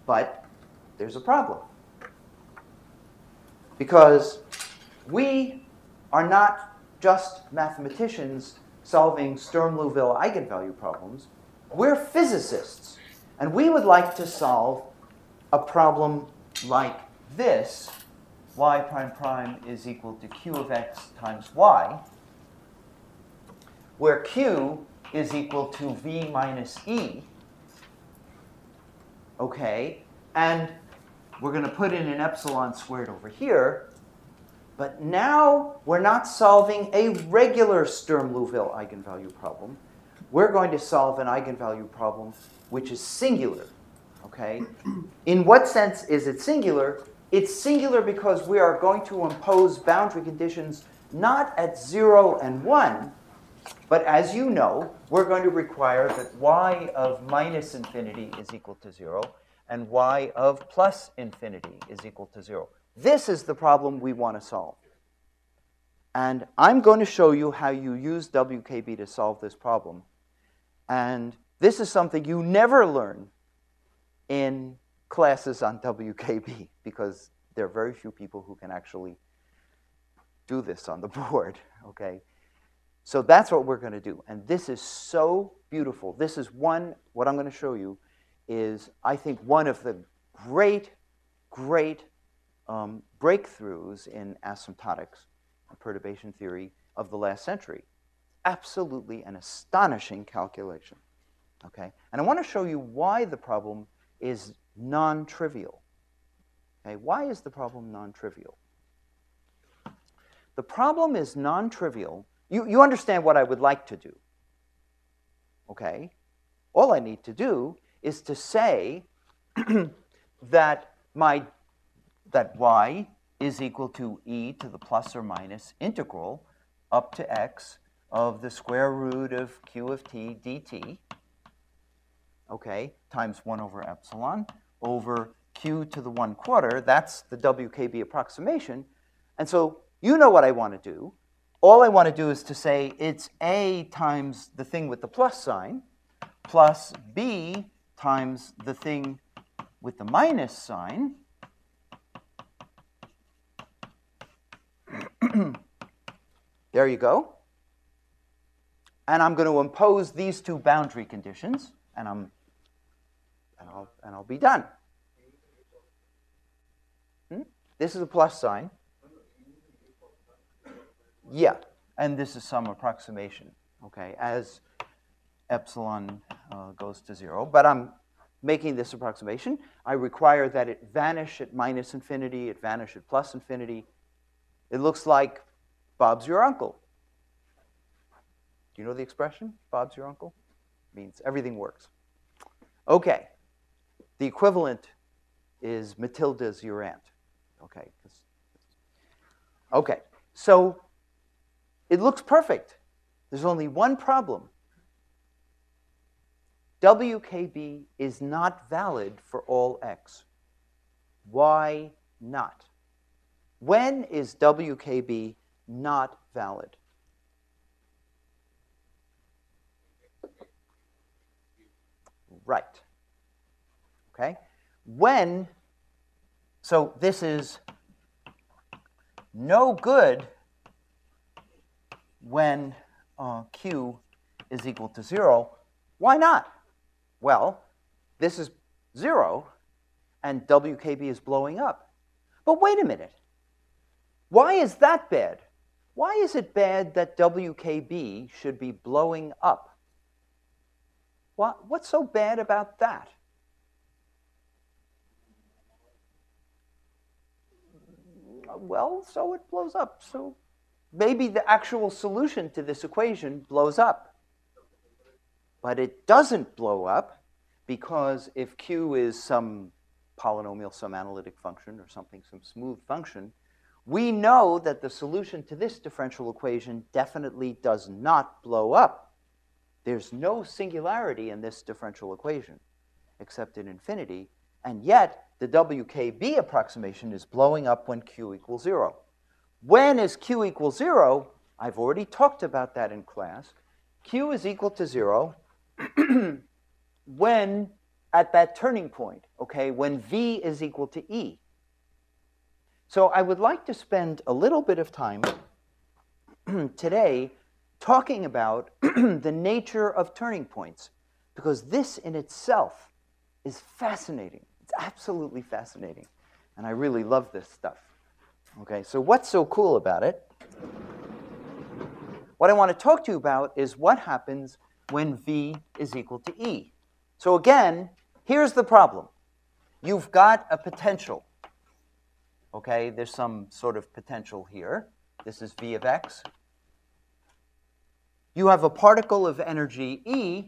But there's a problem. Because we are not just mathematicians solving Sturm-Liouville eigenvalue problems. We're physicists. And we would like to solve a problem like this. Y prime prime is equal to Q of x times y, where Q is equal to V minus E. Okay, and we're going to put in an epsilon squared over here. But now we're not solving a regular Sturm-Liouville eigenvalue problem. We're going to solve an eigenvalue problem which is singular. Okay? In what sense is it singular? It's singular because we are going to impose boundary conditions not at 0 and 1, but as you know, we're going to require that y of minus infinity is equal to 0 and y of plus infinity is equal to 0. This is the problem we want to solve. And I'm going to show you how you use WKB to solve this problem. And this is something you never learn in classes on WKB because there are very few people who can actually do this on the board, okay? So that's what we're going to do. And this is so beautiful. This is what I'm going to show you is, I think, one of the great breakthroughs in asymptotics and perturbation theory of the last century. Absolutely an astonishing calculation. Okay? And I want to show you why the problem is non-trivial. Okay? Why is the problem non-trivial? The problem is non-trivial. You understand what I would like to do. Okay? All I need to do is to say that y is equal to e to the plus or minus integral up to x of the square root of q of t dt, okay, times 1 over epsilon over q to the 1/4. That's the WKB approximation. And so you know what I want to do. All I want to do is to say it's a times the thing with the plus sign plus b times the thing with the minus sign. There you go. And I'm going to impose these two boundary conditions, and I'll be done. This is a plus sign. Yeah, and this is some approximation, okay, as epsilon goes to 0. But I'm making this approximation. I require that it vanish at minus infinity, it vanish at plus infinity. It looks like Bob's your uncle. Do you know the expression, Bob's your uncle? It means everything works. Okay. The equivalent is Matilda's your aunt. Okay. Okay. So it looks perfect. There's only one problem. WKB is not valid for all x. Why not? When is WKB not valid? Right. Okay? When, so this is no good when q is equal to 0. Why not? Well, this is 0, and WKB is blowing up. But wait a minute. Why is that bad? Why is it bad that WKB should be blowing up? What's so bad about that? Well, so it blows up. So maybe the actual solution to this equation blows up. But it doesn't blow up because if q is some polynomial, some analytic function or something, some smooth function, we know that the solution to this differential equation definitely does not blow up. There's no singularity in this differential equation except in infinity, and yet the WKB approximation is blowing up when q equals 0. When is q equals 0? I've already talked about that in class. Q is equal to 0 when at that turning point, okay, when v is equal to e. So I would like to spend a little bit of time today talking about the nature of turning points, because this in itself is fascinating. It's absolutely fascinating. And I really love this stuff. Okay, so what's so cool about it? What I want to talk to you about is what happens when v is equal to e. So again, here's the problem. You've got a potential. Okay, there's some sort of potential here. This is v of x. You have a particle of energy E.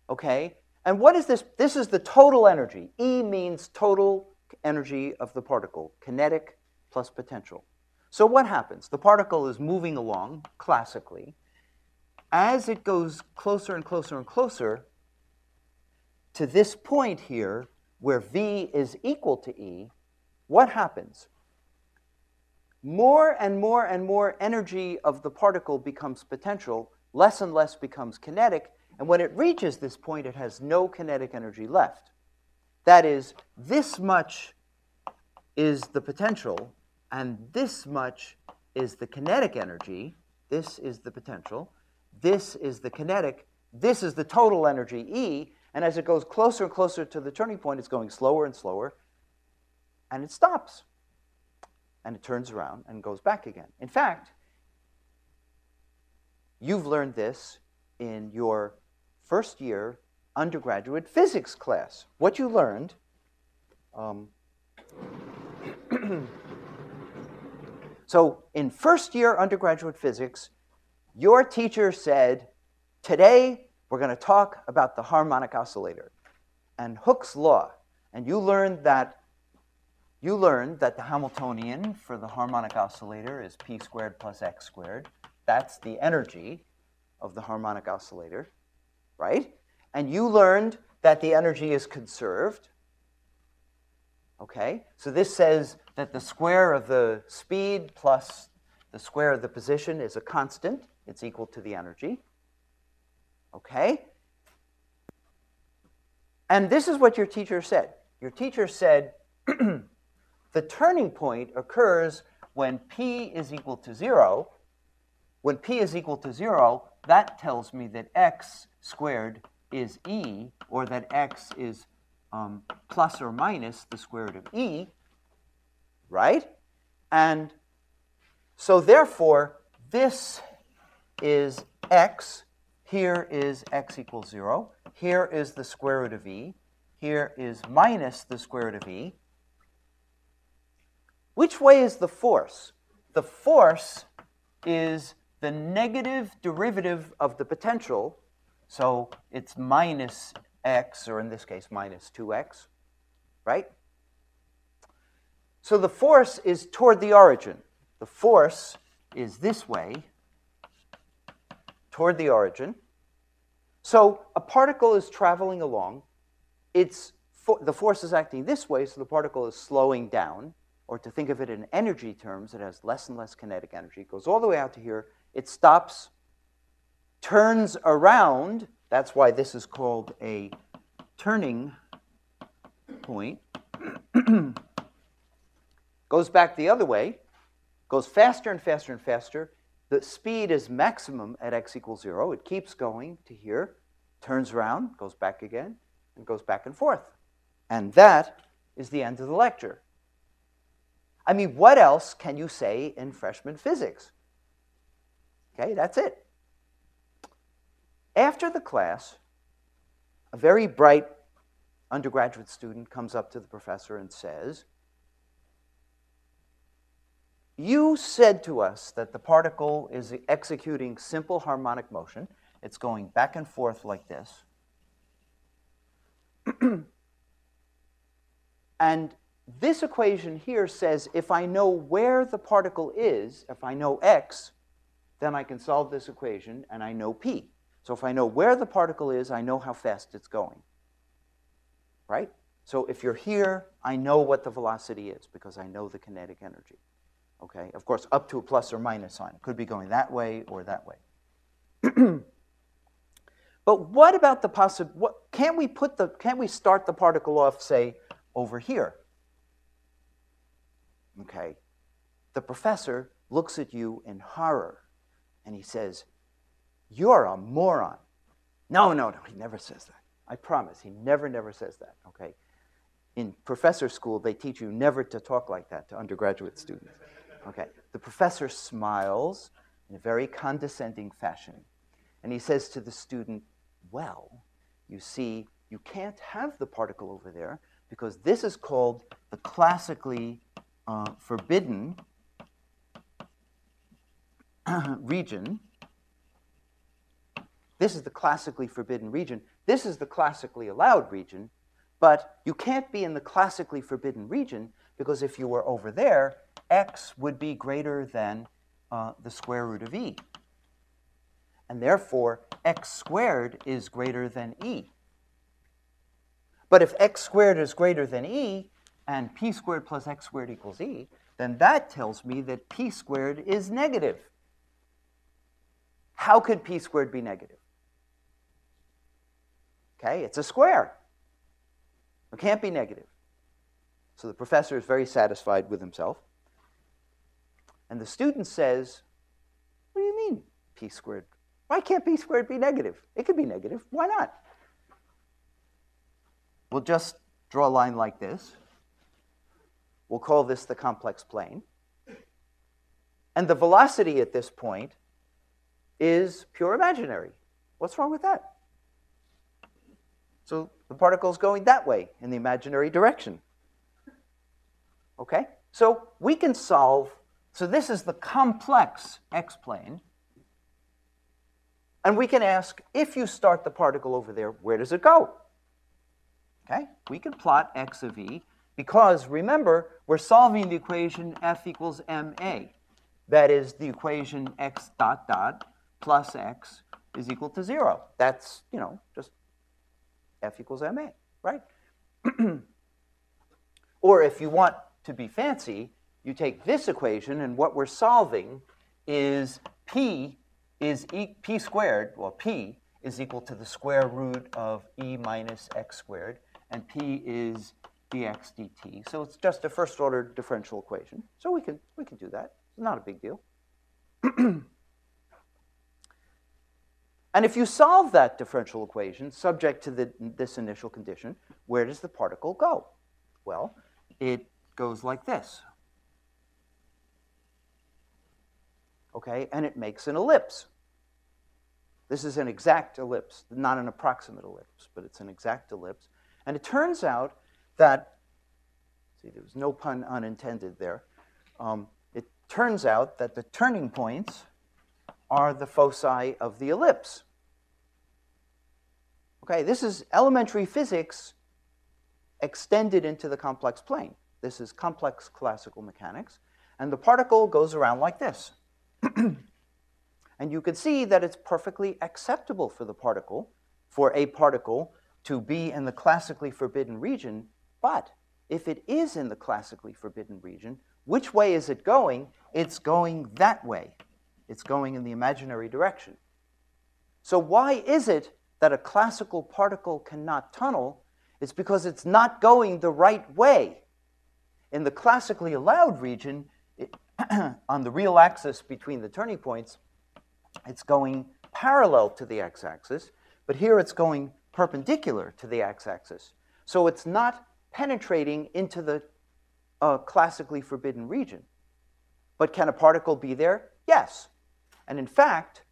Okay, and what is this? This is the total energy. E means total energy of the particle, kinetic plus potential. So what happens? The particle is moving along classically. As it goes closer and closer and closer to this point here, where v is equal to e, what happens? More and more and more energy of the particle becomes potential, less and less becomes kinetic, and when it reaches this point, it has no kinetic energy left. That is, this much is the potential, and this much is the kinetic energy. This is the potential. This is the kinetic. This is the total energy, E, and as it goes closer and closer to the turning point, it's going slower and slower, and it stops. And it turns around and goes back again. In fact, you've learned this in your first year undergraduate physics class. What you learned, so in first year undergraduate physics, your teacher said, today we're going to talk about the harmonic oscillator and Hooke's law. And you learned that the Hamiltonian for the harmonic oscillator is p squared plus x squared. That's the energy of the harmonic oscillator, right? And you learned that the energy is conserved. Okay, so this says that the square of the speed plus the square of the position is a constant. It's equal to the energy. Okay? And this is what your teacher said. Your teacher said, the turning point occurs when p is equal to 0. When p is equal to 0, that tells me that x squared is e, or that x is plus or minus the square root of e, right? And so therefore, this is x. Here is x equals 0. Here is the square root of e. Here is minus the square root of e. Which way is the force? The force is the negative derivative of the potential. So it's minus x, or in this case, minus 2x, right? So the force is toward the origin. The force is this way, toward the origin. So a particle is traveling along. The force is acting this way, so the particle is slowing down. Or to think of it in energy terms, it has less and less kinetic energy. It goes all the way out to here. It stops, turns around. That's why this is called a turning point. Goes back the other way. Goes faster and faster and faster. The speed is maximum at x equals 0. It keeps going to here, turns around, goes back again, and goes back and forth. And that is the end of the lecture. I mean, what else can you say in freshman physics? Okay, that's it. After the class, a very bright undergraduate student comes up to the professor and says, you said to us that the particle is executing simple harmonic motion. It's going back and forth like this. And this equation here says if I know where the particle is, if I know x, then I can solve this equation, and I know p. So if I know where the particle is, I know how fast it's going. Right? So if you're here, I know what the velocity is because I know the kinetic energy. Okay? Of course, up to a plus or minus sign. It could be going that way or that way. But what about the possible? Can't we start the particle off, say, over here? Okay. The professor looks at you in horror, and he says, you're a moron. No, he never says that. I promise, he never says that, okay? In professor school, they teach you never to talk like that to undergraduate students. Okay. The professor smiles in a very condescending fashion, and he says to the student, well, you see, you can't have the particle over there because this is called the classically forbidden region. This is the classically forbidden region. This is the classically allowed region. But you can't be in the classically forbidden region because if you were over there, x would be greater than the square root of e. And therefore, x squared is greater than e. But if x squared is greater than e, and p squared plus x squared equals e, then that tells me that p squared is negative. How could p squared be negative? Okay, it's a square. It can't be negative. So the professor is very satisfied with himself. And the student says, what do you mean p squared? Why can't p squared be negative? It could be negative. Why not? We'll just draw a line like this. We'll call this the complex plane. And the velocity at this point is pure imaginary. What's wrong with that? So the particle's going that way in the imaginary direction. Okay? So we can solve, so this is the complex x-plane. And we can ask, if you start the particle over there, where does it go? Okay? We can plot x of e because, remember, we're solving the equation f equals ma. That is the equation x dot dot plus x is equal to 0. That's, just f equals ma, right? Or if you want to be fancy, you take this equation, and what we're solving is p squared, well, p is equal to the square root of e minus x squared, and p is dx dt. So it's just a first-order differential equation. So we can do that. It's not a big deal. And if you solve that differential equation, subject to this initial condition, where does the particle go? Well, it goes like this. Okay, and it makes an ellipse. This is an exact ellipse, not an approximate ellipse, but it's an exact ellipse. And it turns out that, see, there was no pun unintended there. It turns out that the turning points are the foci of the ellipse. Okay, this is elementary physics extended into the complex plane. This is complex classical mechanics. And the particle goes around like this. And you can see that it's perfectly acceptable for a particle to be in the classically forbidden region. But if it is in the classically forbidden region, which way is it going? It's going that way. It's going in the imaginary direction. So why is it that a classical particle cannot tunnel? It's because it's not going the right way. In the classically allowed region, on the real axis between the turning points, it's going parallel to the x-axis, but here it's going perpendicular to the x-axis. So it's not penetrating into the classically forbidden region. But can a particle be there? Yes. And in fact,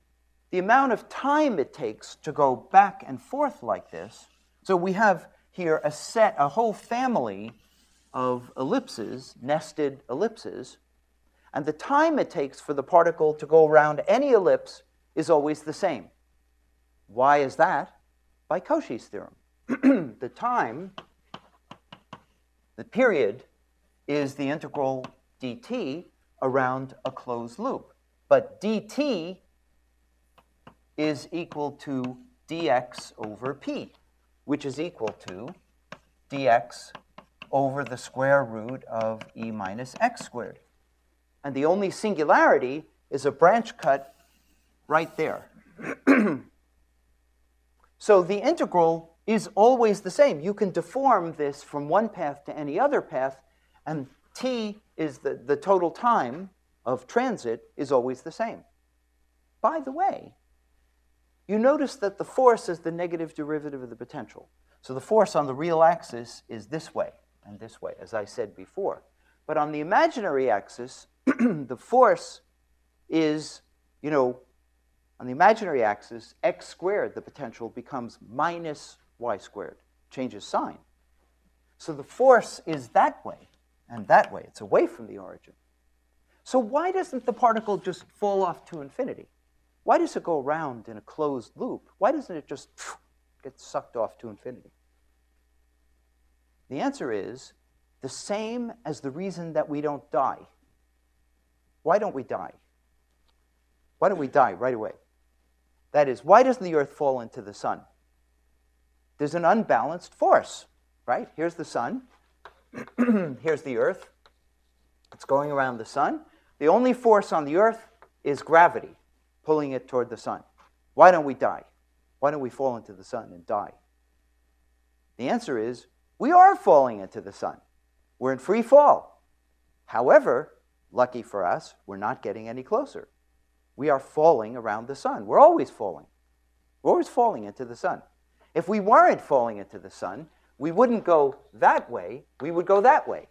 the amount of time it takes to go back and forth like this, so we have here a whole family of ellipses, nested ellipses, and the time it takes for the particle to go around any ellipse is always the same. Why is that? By Cauchy's theorem. The time, the period, is the integral dt around a closed loop. But dt is equal to dx over p, which is equal to dx over the square root of e minus x squared. And the only singularity is a branch cut right there. So the integral is always the same. You can deform this from one path to any other path, and t is the total time of transit is always the same. By the way, you notice that the force is the negative derivative of the potential. So the force on the real axis is this way and this way, as I said before. But on the imaginary axis, the force is, on the imaginary axis, x squared, the potential, becomes minus y squared, changes sign. So the force is that way and that way. It's away from the origin. So why doesn't the particle just fall off to infinity? Why does it go around in a closed loop? Why doesn't it just get sucked off to infinity? The answer is the same as the reason that we don't die. Why don't we die? Why don't we die right away? That is, why doesn't the Earth fall into the sun? There's an unbalanced force, right? Here's the sun. Here's the Earth. It's going around the sun. The only force on the Earth is gravity, pulling it toward the sun. Why don't we die? Why don't we fall into the sun and die? The answer is, we are falling into the sun. We're in free fall. However, lucky for us, we're not getting any closer. We are falling around the sun. We're always falling. We're always falling into the sun. If we weren't falling into the sun, we wouldn't go that way, we would go that way.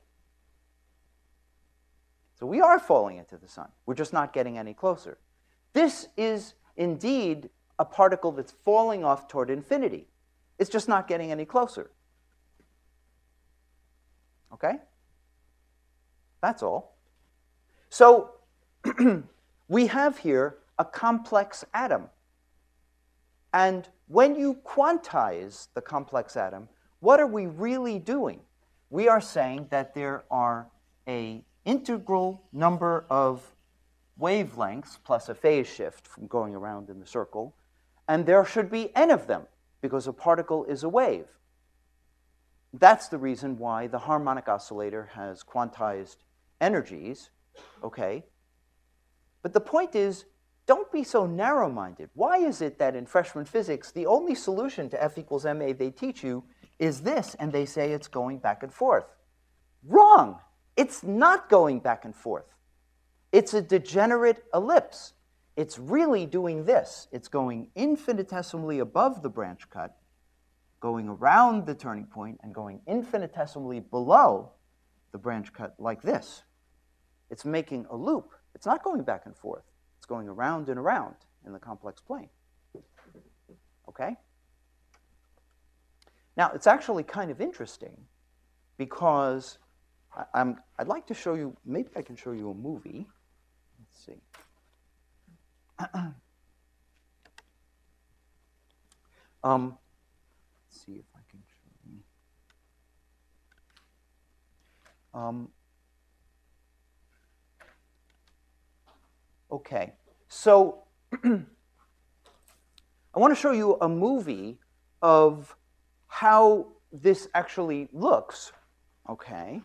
So we are falling into the sun. We're just not getting any closer. This is indeed a particle that's falling off toward infinity. It's just not getting any closer. Okay? That's all. So we have here a complex atom. And when you quantize the complex atom, what are we really doing? We are saying that there are an integral number of wavelengths plus a phase shift from going around in the circle, and there should be n of them, because a particle is a wave. That's the reason why the harmonic oscillator has quantized energies, okay? But the point is, don't be so narrow-minded. Why is it that in freshman physics, the only solution to F equals ma they teach you is this, and they say it's going back and forth? Wrong! It's not going back and forth. It's a degenerate ellipse. It's really doing this. It's going infinitesimally above the branch cut, going around the turning point, and going infinitesimally below the branch cut like this. It's making a loop. It's not going back and forth. It's going around and around in the complex plane. Okay? Now, it's actually kind of interesting because I'd like to show you, maybe I can show you a movie. Let's see. Let's see if I can show you. Okay, so I want to show you a movie of how this actually looks. Okay,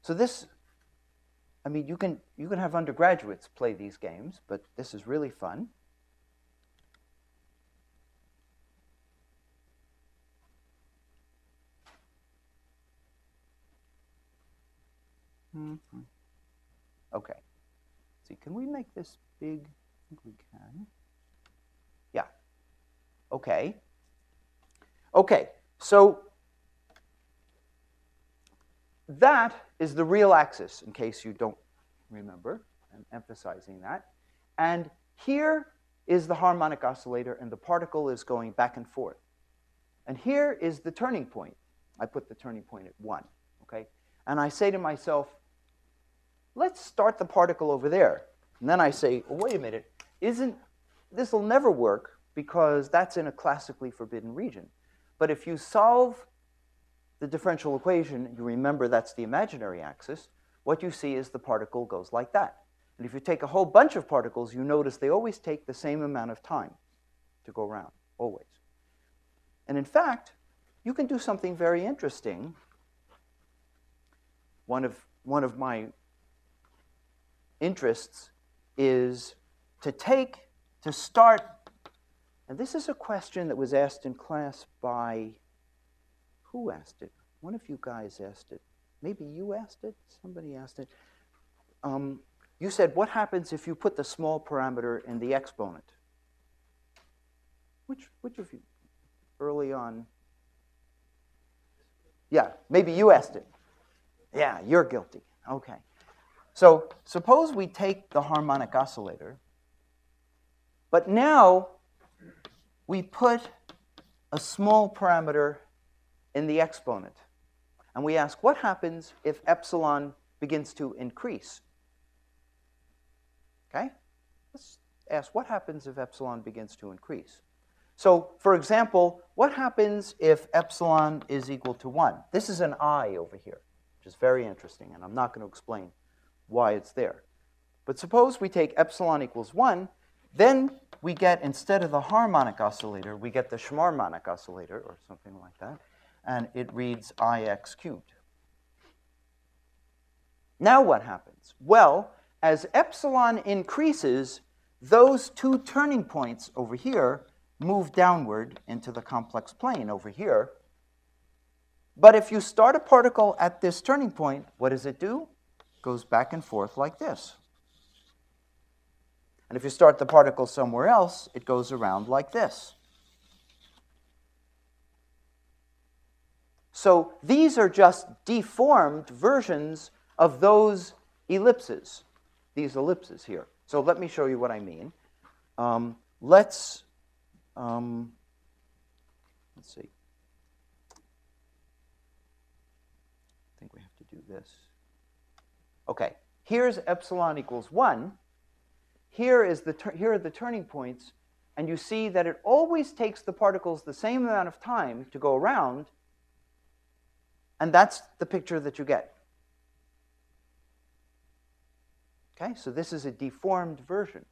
so this, I mean, you can have undergraduates play these games, but this is really fun. Okay. See, can we make this big? I think we can. Yeah. Okay. Okay. So that is the real axis, in case you don't remember. I'm emphasizing that. And here is the harmonic oscillator, and the particle is going back and forth. And here is the turning point. I put the turning point at 1. Okay? And I say to myself, let's start the particle over there. And then I say, well, wait a minute, this will never work because that's in a classically forbidden region. But if you solve the differential equation, you remember that's the imaginary axis, what you see is the particle goes like that. And if you take a whole bunch of particles, you notice they always take the same amount of time to go around, always. And in fact, you can do something very interesting. One of my interests is to start, and this is a question that was asked in class by, who asked it? One of you guys asked it. Maybe you asked it? Somebody asked it. You said, what happens if you put the small parameter in the exponent? Which of you, early on? Yeah, maybe you asked it. Yeah, you're guilty. Okay. So suppose we take the harmonic oscillator, but now we put a small parameter in the exponent. And we ask, what happens if epsilon begins to increase? Okay? Let's ask, what happens if epsilon begins to increase? So, for example, what happens if epsilon is equal to 1? This is an I over here, which is very interesting, and I'm not going to explain why it's there. But suppose we take epsilon equals 1, then we get, instead of the harmonic oscillator, we get the Schmarmonic oscillator, or something like that, and it reads Ix cubed. Now what happens? Well, as epsilon increases, those two turning points over here move downward into the complex plane over here. But if you start a particle at this turning point, what does it do? It goes back and forth like this. And if you start the particle somewhere else, it goes around like this. So these are just deformed versions of those ellipses, these ellipses here. So let me show you what I mean. Let's let's see. I think we have to do this. Okay, here's epsilon equals 1. Here are the turning points, and you see that it always takes the particles the same amount of time to go around, and that's the picture that you get. Okay, so this is a deformed version.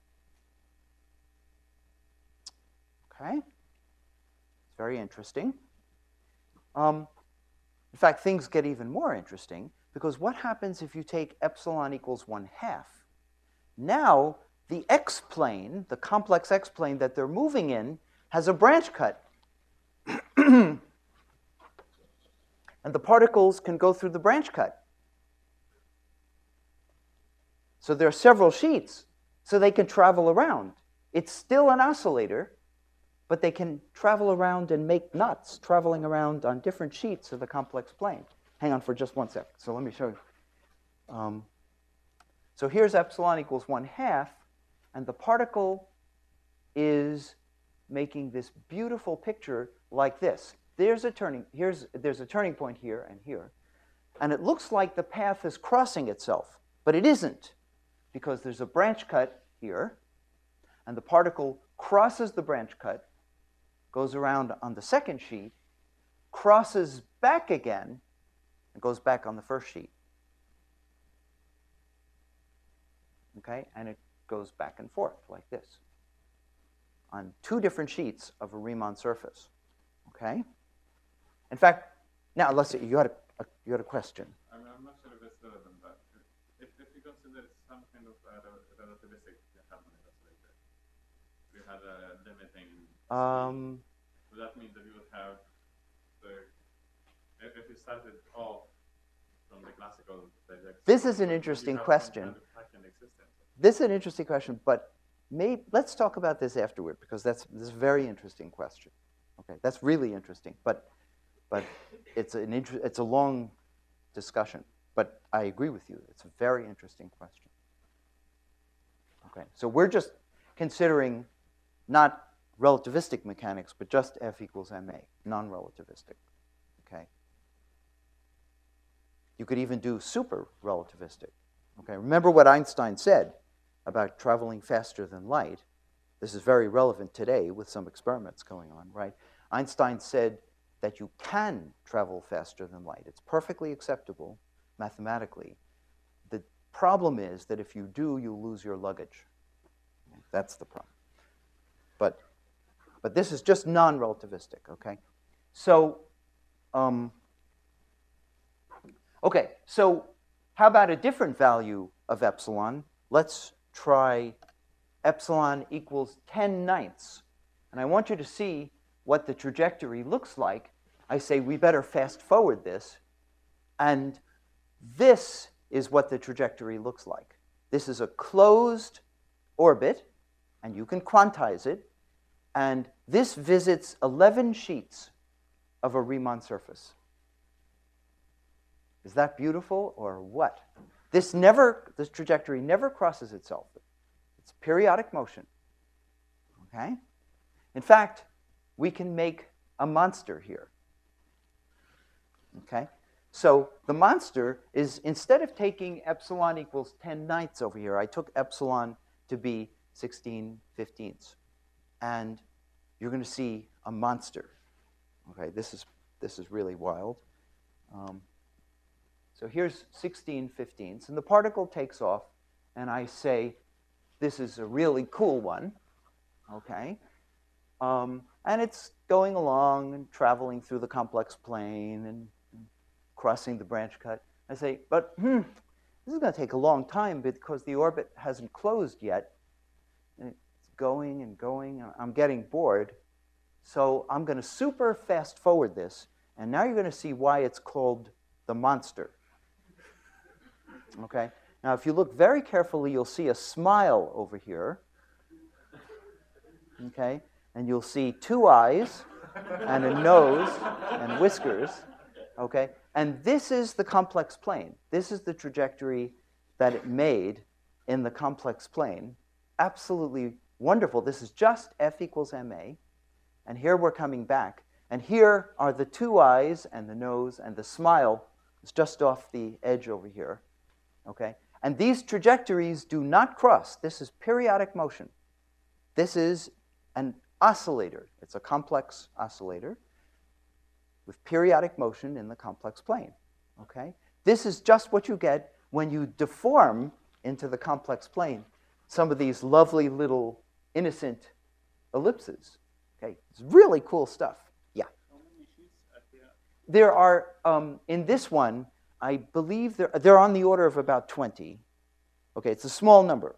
Okay, it's very interesting. In fact, things get even more interesting, because what happens if you take epsilon equals 1/2? Now, the x-plane, the complex x-plane that they're moving in, has a branch cut. And the particles can go through the branch cut. So there are several sheets, so they can travel around. It's still an oscillator, but they can travel around and make knots, traveling around on different sheets of the complex plane. Hang on for just 1 sec. So let me show you. So here's epsilon equals 1/2, and the particle is making this beautiful picture like this. There's a turning point here and here, and it looks like the path is crossing itself, but it isn't, because there's a branch cut here, and the particle crosses the branch cut, goes around on the second sheet, crosses back again, and goes back on the first sheet. Okay, and it goes back and forth like this on 2 different sheets of a Riemann surface. Okay. In fact, now let's see. You had a question. I'm not sure if it's relevant, but if you consider some kind of relativistic harmony oscillator, we had a limiting. Would that mean that you would have if you started off from the classical direction? This is an interesting question. This is an interesting question, but let's talk about this afterward, because this is a very interesting question. Okay, that's really interesting, but it's a long discussion. But I agree with you; it's a very interesting question. Okay, so we're just considering not relativistic mechanics, but just F equals ma, non-relativistic. Okay. You could even do super relativistic. Okay, remember what Einstein said about traveling faster than light. This is very relevant today with some experiments going on, right? Einstein said that you can travel faster than light. It's perfectly acceptable mathematically. The problem is that if you do, you lose your luggage. That's the problem. But this is just non-relativistic, okay? So, okay, so how about a different value of epsilon? Let's try epsilon equals 10/9. And I want you to see what the trajectory looks like. I say we better fast forward this. And this is what the trajectory looks like. This is a closed orbit, and you can quantize it. And this visits 11 sheets of a Riemann surface. Is that beautiful or what? This trajectory never crosses itself. It's periodic motion. Okay? In fact, we can make a monster here. Okay? So the monster is, instead of taking epsilon equals 10/9 over here, I took epsilon to be 16/15. And you're going to see a monster. Okay, this is really wild. So here's 16/15, and the particle takes off, and I say, this is a really cool one. Okay, and it's going along and traveling through the complex plane and crossing the branch cut. I say, but this is going to take a long time because the orbit hasn't closed yet. And it's going and going. I'm getting bored. So I'm going to super fast forward this. And now you're going to see why it's called the monster. Okay? Now, if you look very carefully, you'll see a smile over here. Okay? And you'll see 2 eyes and a nose and whiskers. Okay? And this is the complex plane. This is the trajectory that it made in the complex plane. Absolutely wonderful. This is just F equals ma. and here we're coming back. And here are the two eyes and the nose and the smile. It's just off the edge over here, okay? And these trajectories do not cross. This is periodic motion. This is an oscillator. It's a complex oscillator with periodic motion in the complex plane, okay? This is just what you get when you deform into the complex plane some of these lovely little innocent ellipses, okay? It's really cool stuff. Yeah? How many sheets appear? There are, in this one, I believe they're on the order of about 20. Okay, it's a small number.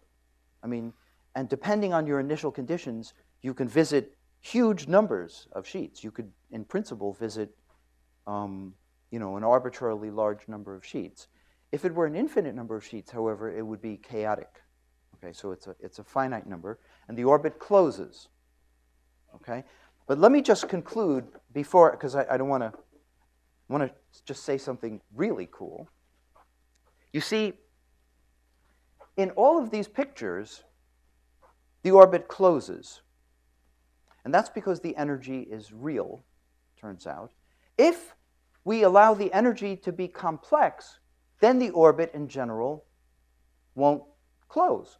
I mean, and depending on your initial conditions, you can visit huge numbers of sheets. You could, in principle, visit, you know, an arbitrarily large number of sheets. If it were an infinite number of sheets, however, it would be chaotic. Okay, so it's a finite number, and the orbit closes. Okay, but let me just conclude before, because I don't want to. I want to just say something really cool. You see, in all of these pictures, the orbit closes. And that's because the energy is real, turns out. If we allow the energy to be complex, then the orbit in general won't close.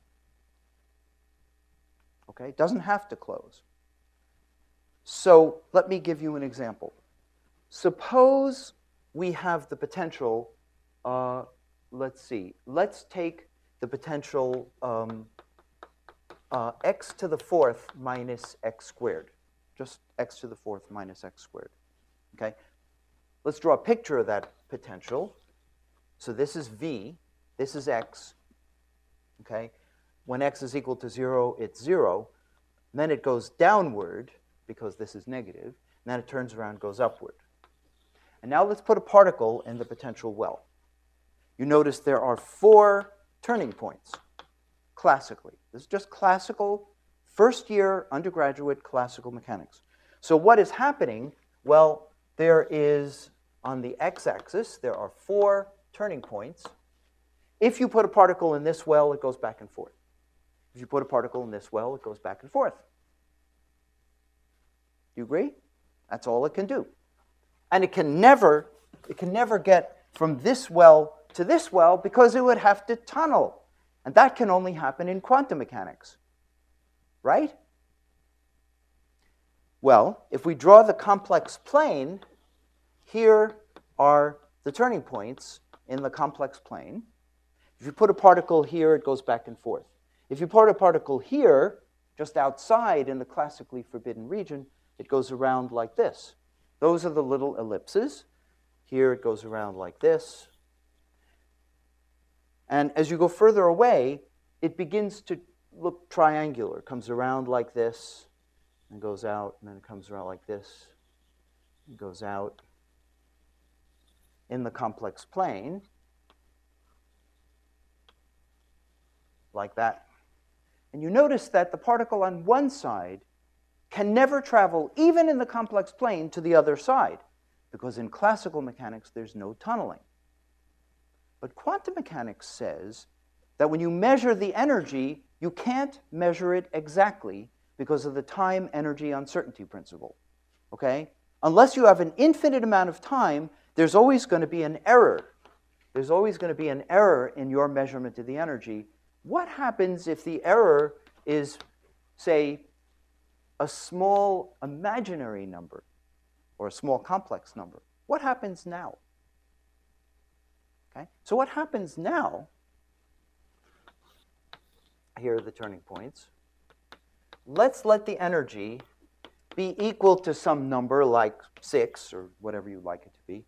Okay? It doesn't have to close. So let me give you an example. Suppose we have the potential, let's see, let's take the potential x to the fourth minus x squared. Just x to the fourth minus x squared. Okay? Let's draw a picture of that potential. So this is v, this is x. Okay? When x is equal to 0, it's 0. Then it goes downward because this is negative. And then it turns around and goes upward. And now let's put a particle in the potential well. You notice there are 4 turning points, classically. This is just classical, first-year undergraduate classical mechanics. So what is happening? Well, there is, on the x-axis, there are 4 turning points. If you put a particle in this well, it goes back and forth. If you put a particle in this well, it goes back and forth. Do you agree? That's all it can do. And it can never get from this well to this well because it would have to tunnel. And that can only happen in quantum mechanics. Right? Well, if we draw the complex plane, here are the turning points in the complex plane. If you put a particle here, it goes back and forth. If you put a particle here, just outside in the classically forbidden region, it goes around like this. Those are the little ellipses. Here it goes around like this. And as you go further away, it begins to look triangular. It comes around like this, and goes out, and then it comes around like this, and goes out. In the complex plane, like that. And you notice that the particle on one side can never travel, even in the complex plane, to the other side, because in classical mechanics, there's no tunneling. But quantum mechanics says that when you measure the energy, you can't measure it exactly because of the time-energy uncertainty principle, okay? Unless you have an infinite amount of time, there's always going to be an error. There's always going to be an error in your measurement of the energy. What happens if the error is, say, a small imaginary number or a small complex number? What happens now? Okay? So what happens now, here are the turning points. Let's let the energy be equal to some number like 6 or whatever you like it to be,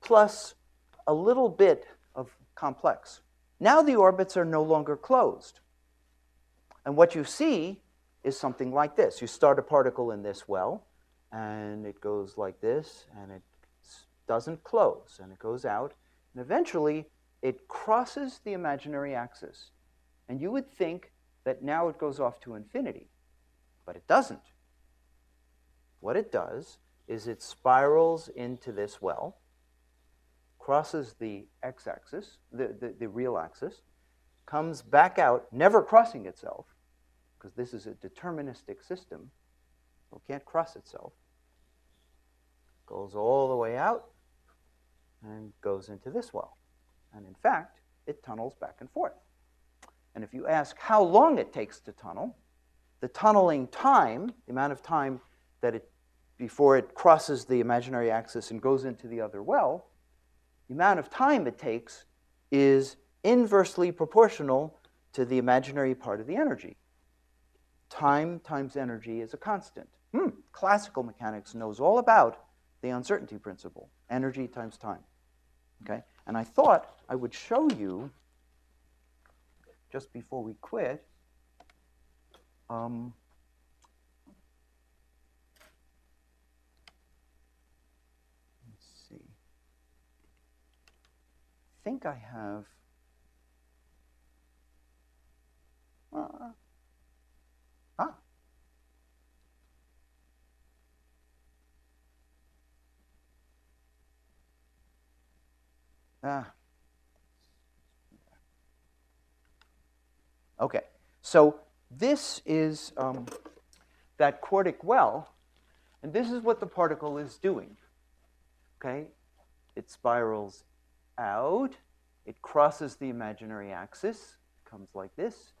plus a little bit of complex. Now the orbits are no longer closed. And what you see is something like this. You start a particle in this well, and it goes like this, and it doesn't close, and it goes out, and eventually it crosses the imaginary axis. And you would think that now it goes off to infinity, but it doesn't. What it does is it spirals into this well, crosses the x-axis, the real axis, comes back out, never crossing itself, because this is a deterministic system, So it can't cross itself. Goes all the way out and goes into this well. And in fact, it tunnels back and forth. And if you ask how long it takes to tunnel, the tunneling time, the amount of time that before it crosses the imaginary axis and goes into the other well, the amount of time it takes is inversely proportional to the imaginary part of the energy. Time times energy is a constant. Classical mechanics knows all about the uncertainty principle, energy times time. Okay? And I thought I would show you, just before we quit, let's see. I think I have. Okay, so this is that quartic well, and this is what the particle is doing. Okay, it spirals out, it crosses the imaginary axis, comes like this,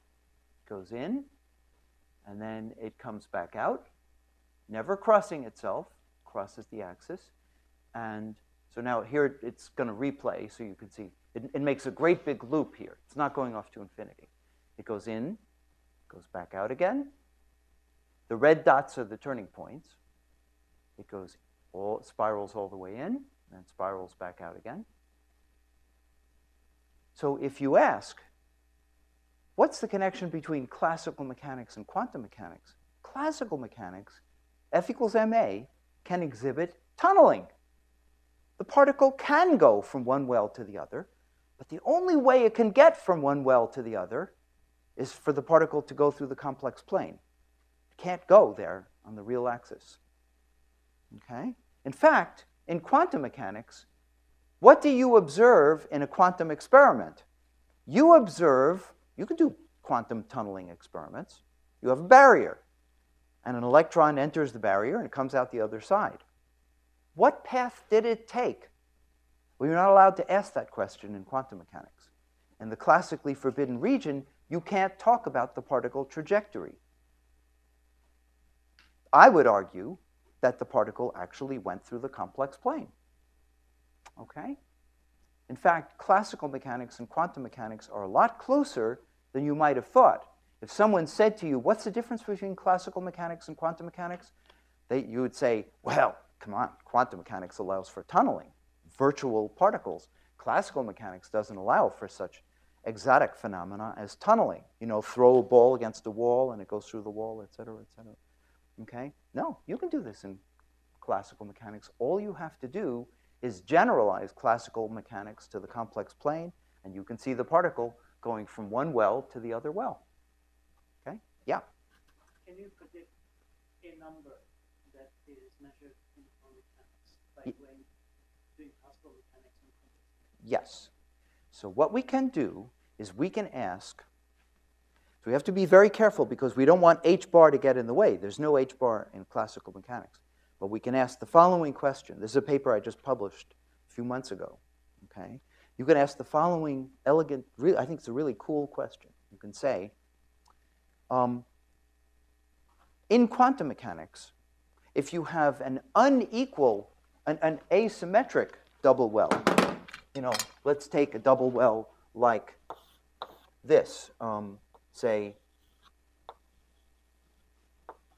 goes in, and then it comes back out, never crossing itself, crosses the axis, and so now here it's going to replay, so you can see it makes a great big loop here. It's not going off to infinity. It goes in, goes back out again. The red dots are the turning points. It spirals all the way in, and spirals back out again. So if you ask, what's the connection between classical mechanics and quantum mechanics? Classical mechanics, F equals ma, can exhibit tunneling. The particle can go from one well to the other, but the only way it can get from one well to the other is for the particle to go through the complex plane. It can't go there on the real axis. Okay? In fact, in quantum mechanics, what do you observe in a quantum experiment? You can do quantum tunneling experiments. You have a barrier, and an electron enters the barrier and it comes out the other side. What path did it take? Well, you're not allowed to ask that question in quantum mechanics. In the classically forbidden region, you can't talk about the particle trajectory. I would argue that the particle actually went through the complex plane. Okay? In fact, classical mechanics and quantum mechanics are a lot closer than you might have thought. If someone said to you, what's the difference between classical mechanics and quantum mechanics? You would say, well, come on, quantum mechanics allows for tunneling, virtual particles. Classical mechanics doesn't allow for such exotic phenomena as tunneling. You know, throw a ball against a wall and it goes through the wall, et cetera, et cetera. Okay? No, you can do this in classical mechanics. All you have to do is generalize classical mechanics to the complex plane, and you can see the particle going from one well to the other well. Okay? Yeah? Can you predict a number that is measured in quantum mechanics, like when doing classical mechanics and quantum mechanics? Yes. So what we can do is we can ask, so we have to be very careful because we don't want h bar to get in the way. There's no h bar in classical mechanics. But we can ask the following question. This is a paper I just published a few months ago. Okay? You can ask the following elegant, I think it's a really cool question. You can say, in quantum mechanics, if you have an unequal, an asymmetric double well, you know, let's take a double well like this, say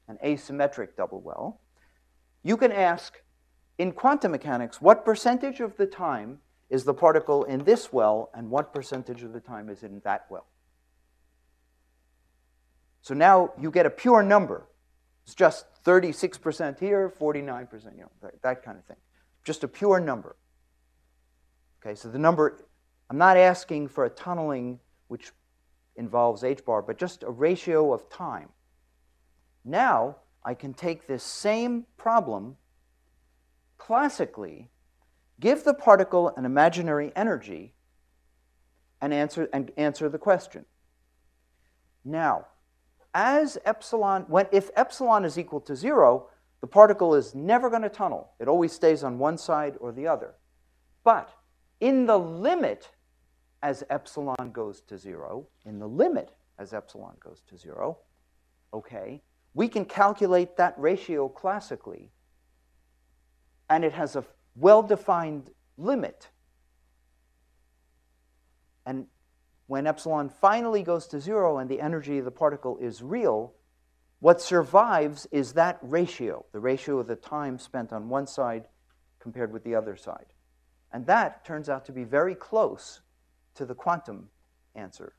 an asymmetric double well. You can ask, in quantum mechanics, what percentage of the time is the particle in this well, and what percentage of the time is it in that well? So now you get a pure number. It's just 36% here, 49%, you know, that kind of thing. Just a pure number. Okay, so the number, I'm not asking for a tunneling which involves h bar, but just a ratio of time. Now, I can take this same problem classically, give the particle an imaginary energy, and answer the question. Now, as epsilon, if epsilon is equal to 0, the particle is never going to tunnel. It always stays on one side or the other. But in the limit as epsilon goes to 0, in the limit as epsilon goes to 0, okay, we can calculate that ratio classically, and it has a well-defined limit. And when epsilon finally goes to 0 and the energy of the particle is real, what survives is that ratio, the ratio of the time spent on one side compared with the other side. And that turns out to be very close to the quantum answer.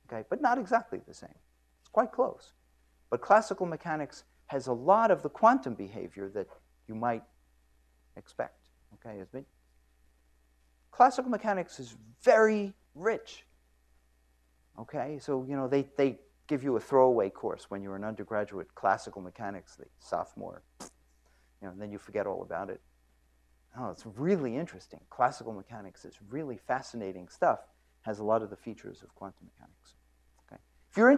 Okay, but not exactly the same. It's quite close. But classical mechanics has a lot of the quantum behavior that you might expect. Okay, classical mechanics is very rich. Okay, so they give you a throwaway course when you're an undergraduate classical mechanics, the sophomore, and then you forget all about it. Oh, it's really interesting. Classical mechanics is really fascinating stuff. Has a lot of the features of quantum mechanics. Okay, if you're interested